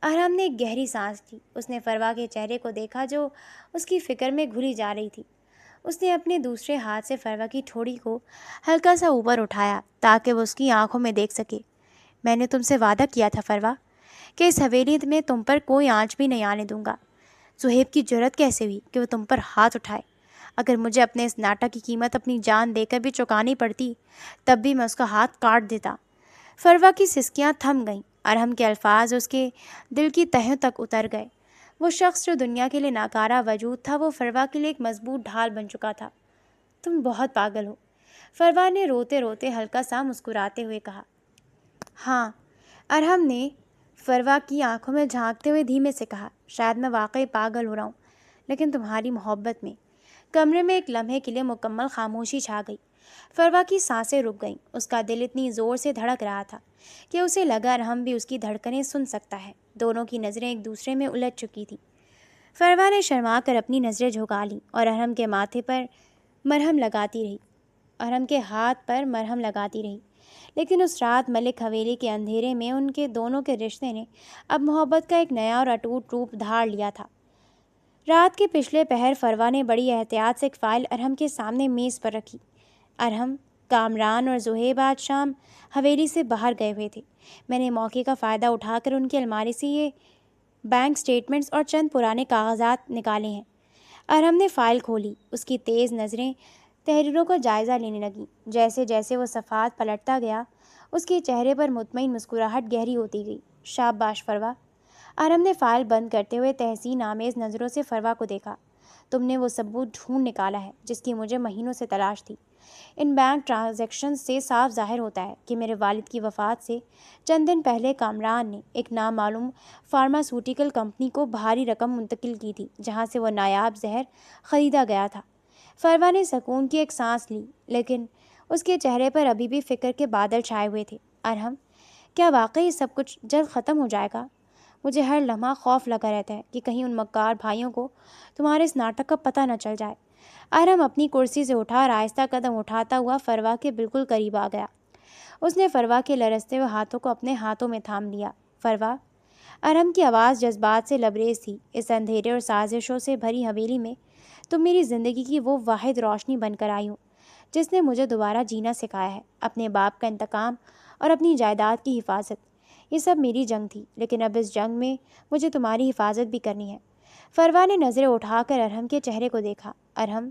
ارحم نے ایک گہری سانس لی۔ اس نے فروا کے چہرے کو دیکھا جو اس کی فکر میں گھلی جا رہی تھی۔ اس نے اپنے دوسرے ہاتھ سے فروا کی ٹھوڑی کو ہلکا سا اوپر اٹھایا تاکہ وہ اس کی آنکھوں میں دیکھ سکے۔ میں نے تم سے وعدہ کیا تھا فروا کہ اس حویلی میں تم پر کوئی آنچ بھی نہیں آنے دوں گا۔ زہیب کی جرأت کیسے ہوئی کہ وہ تم پر ہاتھ اٹھائے؟ اگر مجھے اپنے اس ناٹک کی قیمت اپنی جان دے کر بھی چکانی پڑتی تب بھی میں اس کا ہاتھ کاٹ دیتا۔ فروا کی سسکیاں تھم گئیں۔ ارحم کے الفاظ اس کے دل کی تہوں تک اتر گئے۔ وہ شخص جو دنیا کے لیے ناکارہ وجود تھا وہ فروا کے لیے ایک مضبوط ڈھال بن چکا تھا۔ تم بہت پاگل ہو، فروا نے روتے روتے ہلکا سا مسکراتے ہوئے کہا۔ ہاں، ارحم نے فروا کی آنکھوں میں جھانکتے ہوئے دھیمے سے کہا، شاید میں واقعی پاگل ہو رہا ہوں، لیکن تمہاری محبت میں۔ کمرے میں ایک لمحے کے لیے مکمل خاموشی چھا گئی۔ فروا کی سانسیں رک گئیں۔ اس کا دل اتنی زور سے دھڑک رہا تھا کہ اسے لگا ارحم بھی اس کی دھڑکنیں سن سکتا ہے۔ دونوں کی نظریں ایک دوسرے میں الجھ چکی تھیں۔ فروا نے شرما کر اپنی نظریں جھکا لیں اور ارحم کے ماتھے پر مرہم لگاتی رہی، ارحم کے ہاتھ پر مرہم لگاتی رہی۔ لیکن اس رات ملک حویلی کے اندھیرے میں ان کے دونوں کے رشتے نے اب محبت کا ایک نیا اور اٹوٹ روپ دھار لیا تھا۔ رات کے پچھلے پہر فروا نے بڑی احتیاط سے ایک فائل ارحم کے سامنے میز پر رکھی۔ ارحم، کامران اور زہیب آج شام حویلی سے باہر گئے ہوئے تھے۔ میں نے موقع کا فائدہ اٹھا کر ان کی الماری سے یہ بینک سٹیٹمنٹس اور چند پرانے کاغذات نکالے ہیں۔ ارحم نے فائل کھولی۔ اس کی تیز نظریں تحریروں کا جائزہ لینے لگیں۔ جیسے جیسے وہ صفحات پلٹتا گیا اس کے چہرے پر مطمئن مسکراہٹ گہری ہوتی گئی۔ شاباش فروا، ارحم نے فائل بند کرتے ہوئے تحسین آمیز نظروں سے فروا کو دیکھا۔ تم نے وہ ثبوت ڈھونڈ نکالا ہے جس کی مجھے مہینوں سے تلاش تھی۔ ان بینک ٹرانزیکشن سے صاف ظاہر ہوتا ہے کہ میرے والد کی وفات سے چند دن پہلے کامران نے ایک نامعلوم فارماسیوٹیکل کمپنی کو بھاری رقم منتقل کی تھی جہاں سے وہ نایاب زہر خریدا گیا تھا۔ فروا نے سکون کی ایک سانس لی، لیکن اس کے چہرے پر ابھی بھی فکر کے بادل چھائے ہوئے تھے۔ ارحم، کیا واقعی سب کچھ جلد ختم ہو جائے گا؟ مجھے ہر لمحہ خوف لگا رہتا ہے کہ کہیں ان مکار بھائیوں کو تمہارے اس ناٹک کا پتہ نہ چل جائے۔ ارحم اپنی کرسی سے اٹھا اور آہستہ قدم اٹھاتا ہوا فروا کے بالکل قریب آ گیا۔ اس نے فروا کے لرزتے ہوئے ہاتھوں کو اپنے ہاتھوں میں تھام لیا۔ فروا، ارحم کی آواز جذبات سے لبریز تھی، اس اندھیرے اور سازشوں سے بھری حویلی میں تم میری زندگی کی وہ واحد روشنی بن کر آئی ہو جس نے مجھے دوبارہ جینا سکھایا ہے۔ اپنے باپ کا انتقام اور اپنی جائیداد کی حفاظت، یہ سب میری جنگ تھی، لیکن اب اس جنگ میں مجھے تمہاری حفاظت بھی کرنی ہے۔ فروا نے نظریں اٹھا کر ارحم کے چہرے کو دیکھا۔ ارحم،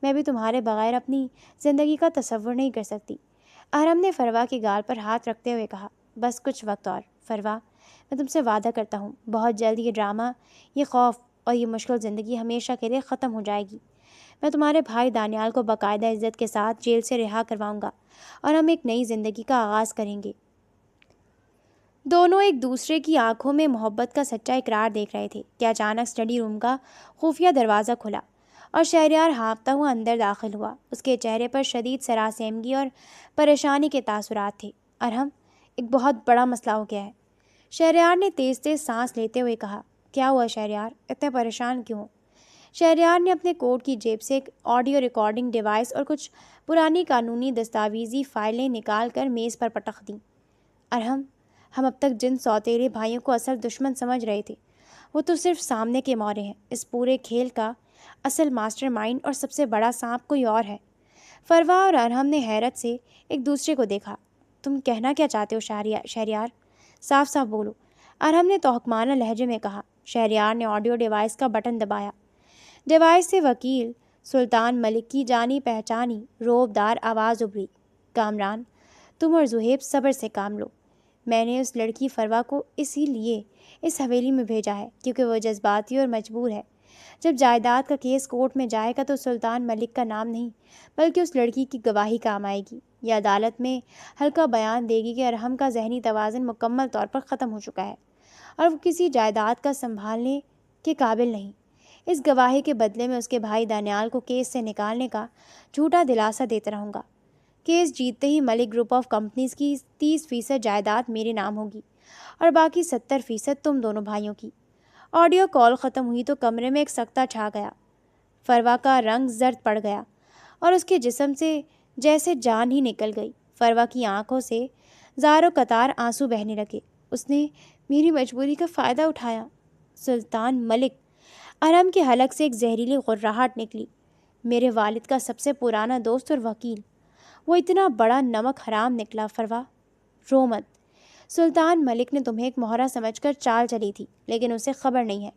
میں بھی تمہارے بغیر اپنی زندگی کا تصور نہیں کر سکتی۔ ارحم نے فروا کے گال پر ہاتھ رکھتے ہوئے کہا، بس کچھ وقت اور۔ فروا، میں تم سے وعدہ کرتا ہوں بہت جلد یہ ڈرامہ، یہ خوف اور یہ مشکل زندگی ہمیشہ کے لیے ختم ہو جائے گی۔ میں تمہارے بھائی دانیال کو باقاعدہ عزت کے ساتھ جیل سے رہا کرواؤں گا اور ہم ایک نئی زندگی کا آغاز کریں گے۔ دونوں ایک دوسرے کی آنکھوں میں محبت کا سچا اقرار دیکھ رہے تھے کہ اچانک اسٹڈی روم کا خفیہ دروازہ کھلا اور شہریار ہانپتا ہوا اندر داخل ہوا۔ اس کے چہرے پر شدید سراسیمگی اور پریشانی کے تاثرات تھے۔ ارحم، ایک بہت بڑا مسئلہ ہو گیا ہے، شہریار نے تیز تیز سانس لیتے ہوئے کہا۔ کیا ہوا شہریار؟ اتنے پریشان کیوں؟ شہریار نے اپنے کوٹ کی جیب سے ایک آڈیو ریکارڈنگ ڈیوائس اور کچھ پرانی قانونی دستاویزی فائلیں نکال کر میز پر پٹک دیں۔ ارحم، ہم اب تک جن سوتیلے بھائیوں کو اصل دشمن سمجھ رہے تھے وہ تو صرف سامنے کے مورے ہیں۔ اس پورے کھیل کا اصل ماسٹر مائنڈ اور سب سے بڑا سانپ کوئی اور ہے۔ فروا اور ارحم نے حیرت سے ایک دوسرے کو دیکھا۔ تم کہنا کیا چاہتے ہو شہریار؟ صاف صاف بولو، ارحم نے توہمانہ لہجے میں کہا۔ شہریار نے آڈیو ڈیوائس کا بٹن دبایا۔ ڈیوائس سے وکیل سلطان ملک کی جانی پہچانی روبدار آواز ابھری۔ کامران، تم اور زہیب صبر سے کام لو۔ میں نے اس لڑکی فروا کو اسی لیے اس حویلی میں بھیجا ہے کیونکہ وہ جذباتی اور مجبور ہے۔ جب جائیداد کا کیس کورٹ میں جائے گا تو سلطان ملک کا نام نہیں بلکہ اس لڑکی کی گواہی کام آئے گی۔ یہ عدالت میں ہلکا بیان دے گی کہ ارحم کا ذہنی توازن مکمل طور پر ختم ہو چکا ہے اور وہ کسی جائیداد کا سنبھالنے کے قابل نہیں۔ اس گواہی کے بدلے میں اس کے بھائی دانیال کو کیس سے نکالنے کا جھوٹا دلاسا دیتا رہوں گا۔ کیس جیتتے ہی ملک گروپ آف کمپنیز کی 30% جائیداد میرے نام ہوگی اور باقی 70% تم دونوں بھائیوں کی۔ آڈیو کال ختم ہوئی تو کمرے میں ایک سکتہ چھا گیا۔ فروا کا رنگ زرد پڑ گیا اور اس کے جسم سے جیسے جان ہی نکل گئی۔ فروا کی آنکھوں سے زاروں قطار آنسو بہنے لگے۔ اس نے میری مجبوری کا فائدہ اٹھایا۔ سلطان ملک، ارحم کے حلق سے ایک زہریلی غراہٹ نکلی۔ میرے والد کا سب سے پرانا دوست اور وکیل، وہ اتنا بڑا نمک حرام نکلا۔ فروا، رو مت۔ سلطان ملک نے تمہیں ایک مہرہ سمجھ کر چال چلی تھی لیکن اسے خبر نہیں ہے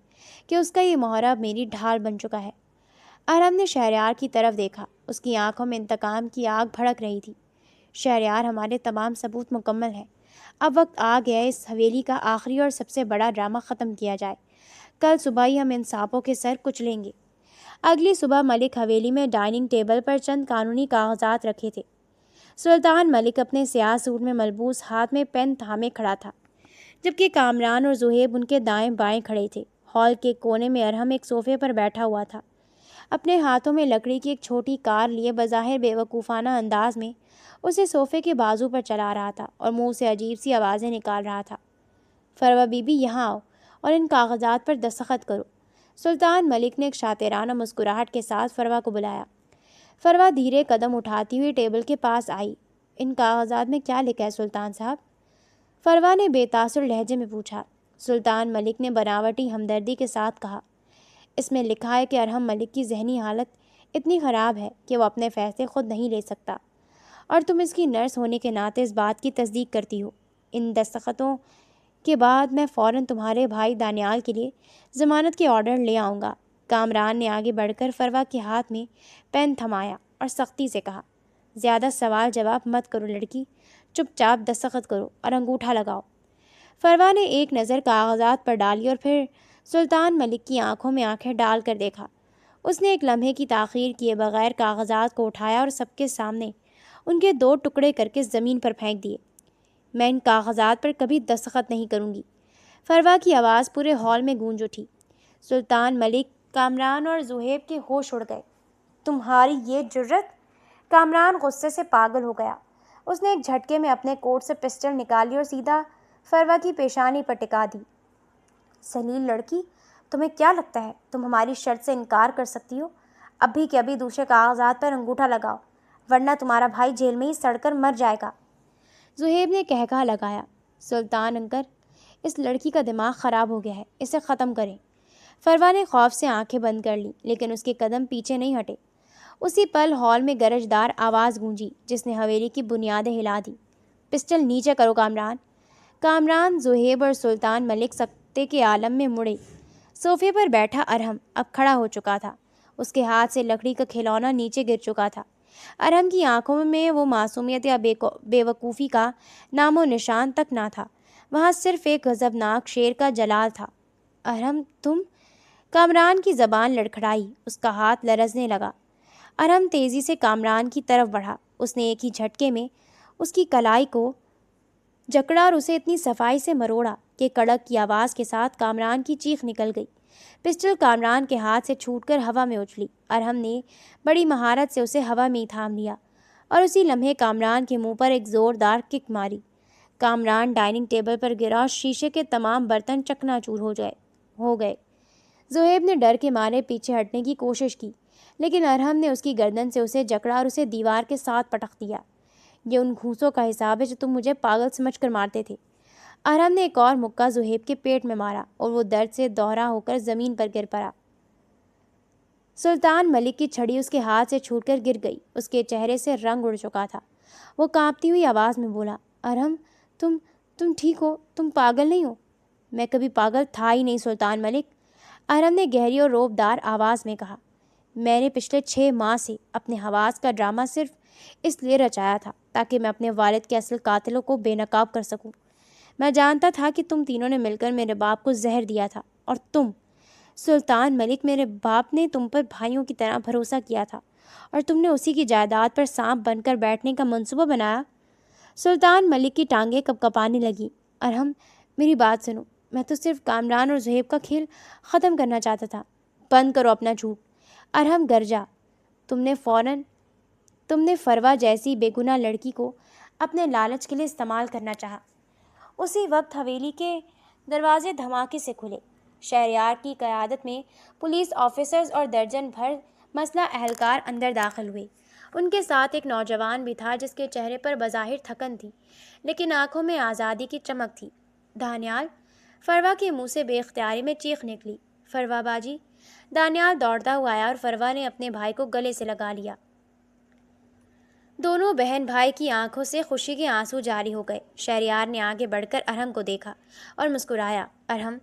کہ اس کا یہ مہرہ میری ڈھال بن چکا ہے۔ ارحم نے شہریار کی طرف دیکھا۔ اس کی آنکھوں میں انتقام کی آگ بھڑک رہی تھی۔ شہریار، ہمارے تمام ثبوت مکمل ہیں۔ اب وقت آ گیا ہے اس حویلی کا آخری اور سب سے بڑا ڈرامہ ختم کیا جائے۔ کل صبح ہی ہم ان سانپوں کے سر کچلیں گے۔ اگلی صبح ملک حویلی میں ڈائننگ ٹیبل پر چند قانونی کاغذات رکھے تھے۔ سلطان ملک اپنے سیاہ سوٹ میں ملبوس ہاتھ میں پین تھامے کھڑا تھا جبکہ کامران اور زہیب ان کے دائیں بائیں کھڑے تھے۔ ہال کے کونے میں ارحم ایک صوفے پر بیٹھا ہوا تھا، اپنے ہاتھوں میں لکڑی کی ایک چھوٹی کار لیے بظاہر بے وقوفانہ انداز میں اسے صوفے کے بازو پر چلا رہا تھا اور منہ سے عجیب سی آوازیں نکال رہا تھا۔ فروا بی بی، یہاں آؤ اور ان کاغذات پر دستخط کرو۔ سلطان ملک نے ایک شاطرانہ مسکراہٹ کے ساتھ فروا کو بلایا۔ فروا دھیرے قدم اٹھاتی ہوئی ٹیبل کے پاس آئی۔ ان کاغذات میں کیا لکھا ہے سلطان صاحب؟ فروا نے بے تاثر لہجے میں پوچھا۔ سلطان ملک نے بناوٹی ہمدردی کے ساتھ کہا، اس میں لکھا ہے کہ ارحم ملک کی ذہنی حالت اتنی خراب ہے کہ وہ اپنے فیصلے خود نہیں لے سکتا اور تم اس کی نرس ہونے کے ناطے اس بات کی تصدیق کرتی ہو۔ ان دستخطوں کے بعد میں فوراً تمہارے بھائی دانیال کے لیے ضمانت کے آرڈر لے آؤں گا۔ کامران نے آگے بڑھ کر فروا کے ہاتھ میں پین تھمایا اور سختی سے کہا، زیادہ سوال جواب مت کرو لڑکی، چپ چاپ دستخط کرو اور انگوٹھا لگاؤ۔ فروا نے ایک نظر کاغذات پر ڈالی اور پھر سلطان ملک کی آنکھوں میں آنکھیں ڈال کر دیکھا۔ اس نے ایک لمحے کی تاخیر کیے بغیر کاغذات کو اٹھایا اور سب کے سامنے ان کے 2 ٹکڑے کر کے زمین پر پھینک دیے۔ میں ان کاغذات پر کبھی دستخط نہیں کروں گی۔ فروا کی آواز پورے ہال میں گونج اٹھی۔ سلطان ملک، کامران اور زہیب کے ہوش اڑ گئے۔ تمہاری یہ جرت! کامران غصے سے پاگل ہو گیا۔ اس نے ایک جھٹکے میں اپنے کوٹ سے پسٹل نکالی اور سیدھا فروا کی پیشانی پر ٹکا دی۔ ذلیل لڑکی، تمہیں کیا لگتا ہے تم ہماری شرط سے انکار کر سکتی ہو؟ ابھی کے ابھی دوسرے کاغذات پر انگوٹھا لگاؤ ورنہ تمہارا بھائی جیل میں ہی سڑ کر مر جائے گا۔ زہیب نے کہکہا لگایا، سلطان انکل، اس لڑکی کا دماغ خراب ہو گیا ہے، اسے ختم کریں۔ فروا نے خوف سے آنکھیں بند کر لیں لیکن اس کے قدم پیچھے نہیں ہٹے۔ اسی پل ہال میں گرجدار آواز گونجی جس نے حویلی کی بنیادیں ہلا دی۔ پسٹل نیچے کرو کامران۔ کامران، زہیب اور سلطان ملک سکتے کے عالم میں مڑے۔ صوفے پر بیٹھا ارحم اب کھڑا ہو چکا تھا۔ اس کے ہاتھ سے لکڑی کا کھلونا نیچے گر چکا تھا۔ ارحم کی آنکھوں میں وہ معصومیت یا بے وقوفی کا نام و نشان تک نہ تھا، وہاں صرف ایک غضبناک شیر کا جلال تھا۔ ارحم، تم؟ کامران کی زبان لڑکھڑائی، اس کا ہاتھ لرزنے لگا۔ ارحم تیزی سے کامران کی طرف بڑھا۔ اس نے ایک ہی جھٹکے میں اس کی کلائی کو جکڑا اور اسے اتنی صفائی سے مروڑا کہ کڑک کی آواز کے ساتھ کامران کی چیخ نکل گئی۔ پسٹل کامران کے ہاتھ سے چھوٹ کر ہوا میں اچھلی۔ ارحم نے بڑی مہارت سے اسے ہوا میں ہی تھام لیا اور اسی لمحے کامران کے منہ پر ایک زوردار کک ماری۔ کامران ڈائننگ ٹیبل پر گرا اور شیشے کے تمام برتن چکنا چور ہو ہو گئے۔ زہیب نے ڈر کے مارے پیچھے ہٹنے کی کوشش کی، لیکن ارحم نے اس کی گردن سے اسے جکڑا اور اسے دیوار کے ساتھ پٹخ دیا۔ یہ ان گھوسوں کا حساب ہے جو تم مجھے پاگل سمجھ کر مارتے تھے۔ ارحم نے ایک اور مکہ زہیب کے پیٹ میں مارا اور وہ درد سے دوہرا ہو کر زمین پر گر پڑا۔ سلطان ملک کی چھڑی اس کے ہاتھ سے چھوٹ کر گر گئی۔ اس کے چہرے سے رنگ اڑ چکا تھا۔ وہ کانپتی ہوئی آواز میں بولا، ارحم، تم ٹھیک ہو؟ تم پاگل نہیں ہو؟ میں کبھی پاگل تھا ہی نہیں سلطان ملک، ارحم نے گہری اور روبدار آواز میں کہا۔ میں نے پچھلے 6 ماہ سے اپنے حواس کا ڈرامہ صرف اس لیے رچایا تھا تاکہ میں اپنے والد کے اصل قاتلوں کو بے نقاب کر سکوں۔ میں جانتا تھا کہ تم تینوں نے مل کر میرے باپ کو زہر دیا تھا، اور تم سلطان ملک، میرے باپ نے تم پر بھائیوں کی طرح بھروسہ کیا تھا اور تم نے اسی کی جائیداد پر سانپ بن کر بیٹھنے کا منصوبہ بنایا۔ سلطان ملک کی ٹانگیں کپ کپانے لگی۔ ارحم، میری بات سنو، میں تو صرف کامران اور زہیب کا کھیل ختم کرنا چاہتا تھا۔ بند کرو اپنا جھوٹ، ارحم گرجا۔ تم نے فروا جیسی بے گناہ لڑکی کو اپنے لالچ کے لیے استعمال کرنا چاہا۔ اسی وقت حویلی کے دروازے دھماکے سے کھلے۔ شہریار کی قیادت میں پولیس آفیسرز اور درجن بھر مسلح اہلکار اندر داخل ہوئے۔ ان کے ساتھ ایک نوجوان بھی تھا جس کے چہرے پر بظاہر تھکن تھی، لیکن آنکھوں میں آزادی کی چمک تھی۔ دانیال، فروا کے منہ سے بے اختیاری میں چیخ نکلی۔ فروا باجی! دانیال دوڑتا ہوا آیا اور فروا نے اپنے بھائی کو گلے سے لگا لیا۔ دونوں بہن بھائی کی آنکھوں سے خوشی کے آنسو جاری ہو گئے۔ شہریار نے آگے بڑھ کر ارحم کو دیکھا اور مسکرایا۔ ارحم،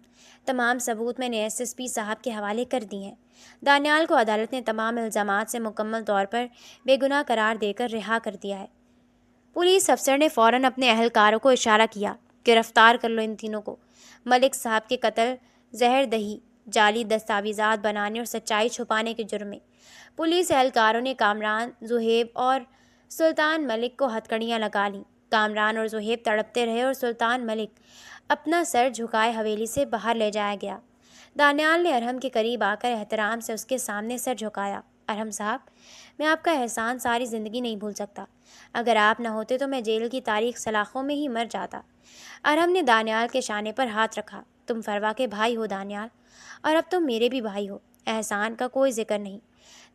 تمام ثبوت میں نے SSP صاحب کے حوالے کر دی ہیں۔ دانیال کو عدالت نے تمام الزامات سے مکمل طور پر بے گناہ قرار دے کر رہا کر دیا ہے۔ پولیس افسر نے فوراً اپنے اہلکاروں کو اشارہ کیا، گرفتار کر لو ان تینوں کو، ملک صاحب کے قتل، زہر دہی، جعلی دستاویزات بنانے اور سچائی چھپانے کے جرم میں۔ پولیس اہلکاروں نے کامران، زہیب اور سلطان ملک کو ہتکڑیاں لگا لیں۔ کامران اور زہیب تڑپتے رہے اور سلطان ملک اپنا سر جھکائے حویلی سے باہر لے جایا گیا۔ دانیال نے ارحم کے قریب آ کر احترام سے اس کے سامنے سر جھکایا۔ ارحم صاحب، میں آپ کا احسان ساری زندگی نہیں بھول سکتا۔ اگر آپ نہ ہوتے تو میں جیل کی تاریک سلاخوں میں ہی مر جاتا۔ ارحم نے دانیال کے شانے پر ہاتھ رکھا۔ تم فروا کے بھائی ہو دانیال، اور اب تم میرے بھی بھائی ہو۔ احسان کا کوئی ذکر نہیں۔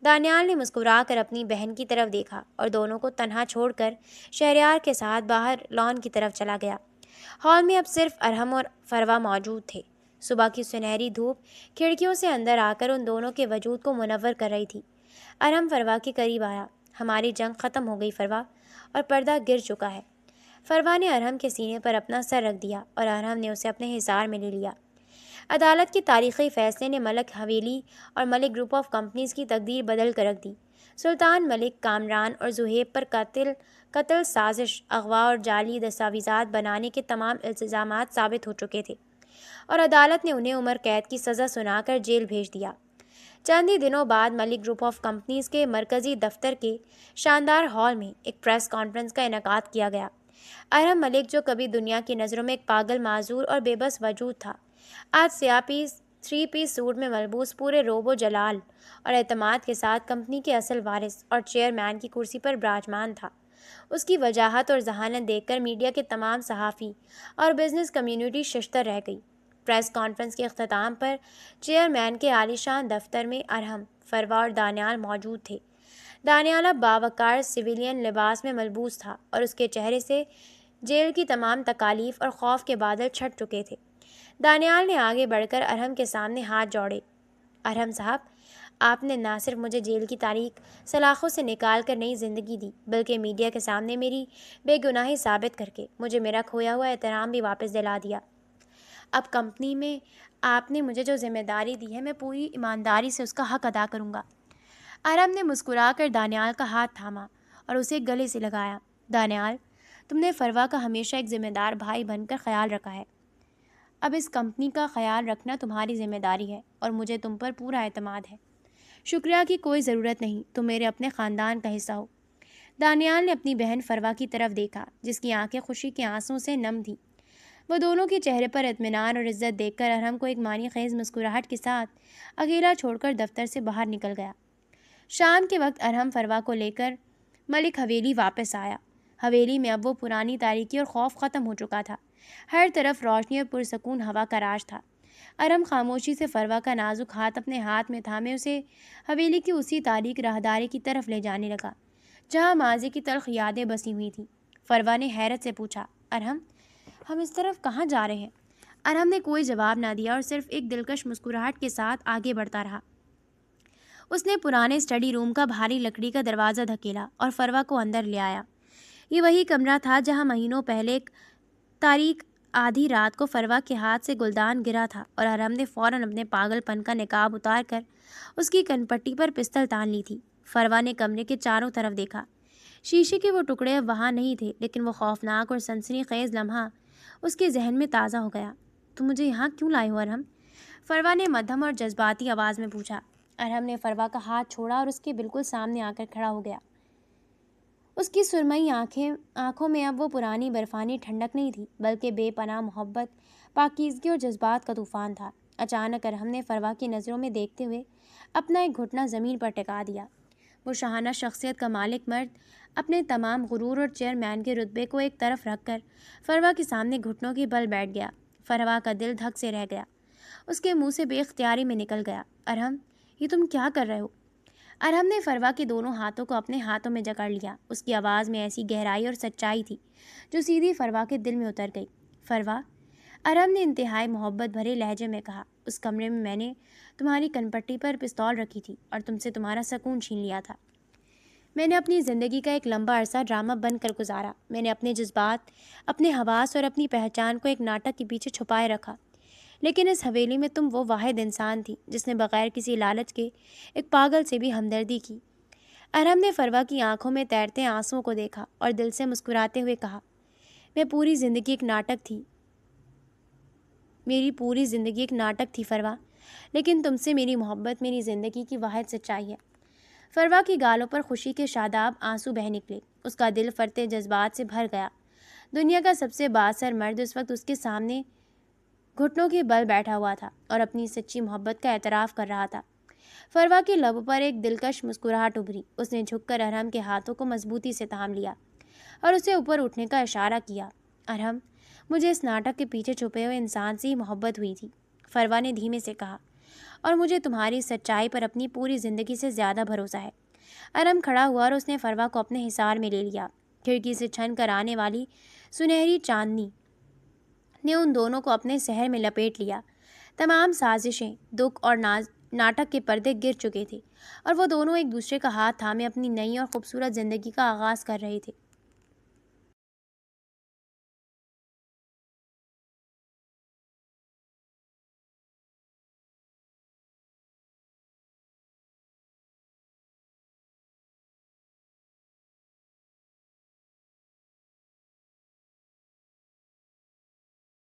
دانیال نے مسکرا کر اپنی بہن کی طرف دیکھا اور دونوں کو تنہا چھوڑ کر شہریار کے ساتھ باہر لان کی طرف چلا گیا۔ ہال میں اب صرف ارحم اور فروا موجود تھے۔ صبح کی سنہری دھوپ کھڑکیوں سے اندر آ کر ان دونوں کے وجود کو منور کر رہی تھی۔ ارحم فروا کے قریب آیا۔ ہماری جنگ ختم ہو گئی فروا، اور پردہ گر چکا ہے۔ فروا نے ارحم کے سینے پر اپنا سر رکھ دیا اور ارحم نے اسے اپنے حصار میں لے لیا۔ عدالت کے تاریخی فیصلے نے ملک حویلی اور ملک گروپ آف کمپنیز کی تقدیر بدل کر رکھ دی۔ سلطان ملک، کامران اور زہیب پر قتل سازش، اغوا اور جعلی دستاویزات بنانے کے تمام الزامات ثابت ہو چکے تھے، اور عدالت نے انہیں عمر قید کی سزا سنا کر جیل بھیج دیا۔ چند ہی دنوں بعد ملک گروپ آف کمپنیز کے مرکزی دفتر کے شاندار ہال میں ایک پریس کانفرنس کا انعقاد کیا گیا۔ ارحم ملک، جو کبھی دنیا کی نظروں میں ایک پاگل، معذور اور بے بس وجود تھا، آج سیاہ 3 پیس سوٹ میں ملبوس پورے روب و جلال اور اعتماد کے ساتھ کمپنی کے اصل وارث اور چیئرمین کی کرسی پر براجمان تھا۔ اس کی وجاہت اور ذہانت دیکھ کر میڈیا کے تمام صحافی اور بزنس کمیونٹی ششدر رہ گئی۔ پریس کانفرنس کے اختتام پر چیئرمین کے عالیشان دفتر میں ارحم، فروا اور دانیال موجود تھے۔ دانیال اب باوقار سویلین لباس میں ملبوس تھا اور اس کے چہرے سے جیل کی تمام تکالیف اور خوف کے بادل چھٹ چکے تھے۔ دانیال نے آگے بڑھ کر ارحم کے سامنے ہاتھ جوڑے۔ ارحم صاحب، آپ نے نہ صرف مجھے جیل کی تاریک سلاخوں سے نکال کر نئی زندگی دی، بلکہ میڈیا کے سامنے میری بے گناہی ثابت کر کے مجھے میرا کھویا ہوا احترام بھی واپس دلا دیا۔ اب کمپنی میں آپ نے مجھے جو ذمہ داری دی ہے، میں پوری ایمانداری سے اس کا حق ادا کروں گا۔ ارحم نے مسکرا کر دانیال کا ہاتھ تھاما اور اسے گلے سے لگایا۔ دانیال، تم نے فروا کا ہمیشہ ایک ذمہ دار بھائی بن کر خیال رکھا ہے۔ اب اس کمپنی کا خیال رکھنا تمہاری ذمہ داری ہے اور مجھے تم پر پورا اعتماد ہے۔ شکریہ کی کوئی ضرورت نہیں، تم میرے اپنے خاندان کا حصہ ہو۔ دانیال نے اپنی بہن فروا کی طرف دیکھا، جس کی آنکھیں خوشی کے آنسوں سے نم تھیں۔ وہ دونوں کے چہرے پر اطمینان اور عزت دیکھ کر ارحم کو ایک معنی خیز مسکراہٹ کے ساتھ اکیلا چھوڑ کر دفتر سے باہر نکل گیا۔ شام کے وقت ارحم فروا کو لے کر ملک حویلی واپس آیا۔ حویلی میں اب وہ پرانی تاریکی اور خوف ختم ہو چکا تھا۔ ہر طرف روشنی اور پرسکون ہوا کا راج تھا۔ ارم خاموشی سے فروا کا نازک ہاتھ اپنے ہاتھ میں تھامے اسے حویلی کی اسی تاریک راہداری کی طرف لے جانے لگا جہاں ماضی کی تلخ یادیں بسی ہوئی تھیں۔ فروا نے حیرت سے پوچھا، ارہم، ہم اس طرف کہاں جا رہے ہیں؟ ارہم نے کوئی جواب نہ دیا اور صرف ایک دلکش مسکراہٹ کے ساتھ آگے بڑھتا رہا۔ اس نے پرانے اسٹڈی روم کا بھاری لکڑی کا دروازہ دھکیلا اور فروا کو اندر لے آیا۔ یہ وہی کمرہ تھا جہاں مہینوں پہلے ایک تاریک آدھی رات کو فروا کے ہاتھ سے گلدان گرا تھا اور ارہم نے فوراً اپنے پاگل پن کا نقاب اتار کر اس کی کنپٹی پر پستل تان لی تھی۔ فروا نے کمرے کے چاروں طرف دیکھا۔ شیشے کے وہ ٹکڑے اب وہاں نہیں تھے، لیکن وہ خوفناک اور سنسنی خیز لمحہ اس کے ذہن میں تازہ ہو گیا۔ تم مجھے یہاں کیوں لائے ہو ارہم؟ فروا نے مدھم اور جذباتی آواز میں پوچھا۔ ارہم نے فروا کا ہاتھ چھوڑا اور اس کے بالکل سامنے آ کر کھڑا ہو گیا۔ اس کی سرمئی آنکھوں میں اب وہ پرانی برفانی ٹھنڈک نہیں تھی، بلکہ بے پناہ محبت، پاکیزگی اور جذبات کا طوفان تھا۔ اچانک ارہم نے فروا کی نظروں میں دیکھتے ہوئے اپنا ایک گھٹنا زمین پر ٹکا دیا۔ وہ شاہانہ شخصیت کا مالک مرد اپنے تمام غرور اور چیئرمین کے رتبے کو ایک طرف رکھ کر فروا کے سامنے گھٹنوں کے بل بیٹھ گیا۔ فروا کا دل دھک سے رہ گیا۔ اس کے منہ سے بے اختیاری میں نکل گیا، ارہم، یہ تم کیا کر رہے ہو؟ ارہم نے فروا کے دونوں ہاتھوں کو اپنے ہاتھوں میں جکڑ لیا۔ اس کی آواز میں ایسی گہرائی اور سچائی تھی جو سیدھی فروا کے دل میں اتر گئی۔ فروا، ارہم نے انتہائی محبت بھرے لہجے میں کہا، اس کمرے میں نے تمہاری کنپٹی پر پستول رکھی تھی اور تم سے تمہارا سکون چھین لیا تھا۔ میں نے اپنی زندگی کا ایک لمبا عرصہ ڈرامہ بن کر گزارا۔ میں نے اپنے جذبات، اپنے حواس اور اپنی پہچان کو ایک ناٹک کے پیچھے چھپائے رکھا، لیکن اس حویلی میں تم وہ واحد انسان تھی جس نے بغیر کسی لالچ کے ایک پاگل سے بھی ہمدردی کی۔ ارہم نے فروا کی آنکھوں میں تیرتے آنسوؤں کو دیکھا اور دل سے مسکراتے ہوئے کہا، میری پوری زندگی ایک ناٹک تھی فروا، لیکن تم سے میری محبت میری زندگی کی واحد سچائی ہے۔ فروا کی گالوں پر خوشی کے شاداب آنسو بہہ نکلے۔ اس کا دل فرتے جذبات سے بھر گیا۔ دنیا کا سب سے بااثر مرد اس وقت اس کے سامنے گھٹنوں کے بل بیٹھا ہوا تھا اور اپنی سچی محبت کا اعتراف کر رہا تھا۔ فروا کے لبوں پر ایک دلکش مسکراہٹ ابھری۔ اس نے جھک کر ارہم کے ہاتھوں کو مضبوطی سے تھام لیا اور اسے اوپر اٹھنے کا اشارہ کیا۔ ارہم، مجھے اس ناٹک کے پیچھے چھپے ہوئے انسان سے ہی محبت ہوئی تھی، فروا نے دھیمے سے کہا، اور مجھے تمہاری سچائی پر اپنی پوری زندگی سے زیادہ بھروسہ ہے۔ ارہم کھڑا ہوا اور اس نے فروا کو اپنے حصار میں لے لیا۔ کھڑکی سے چھن کر آنے والی سنہری چاندنی نے ان دونوں کو اپنے سحر میں لپیٹ لیا۔ تمام سازشیں، دکھ اور ناٹک کے پردے گر چکے تھے اور وہ دونوں ایک دوسرے کا ہاتھ تھامے اپنی نئی اور خوبصورت زندگی کا آغاز کر رہے تھے۔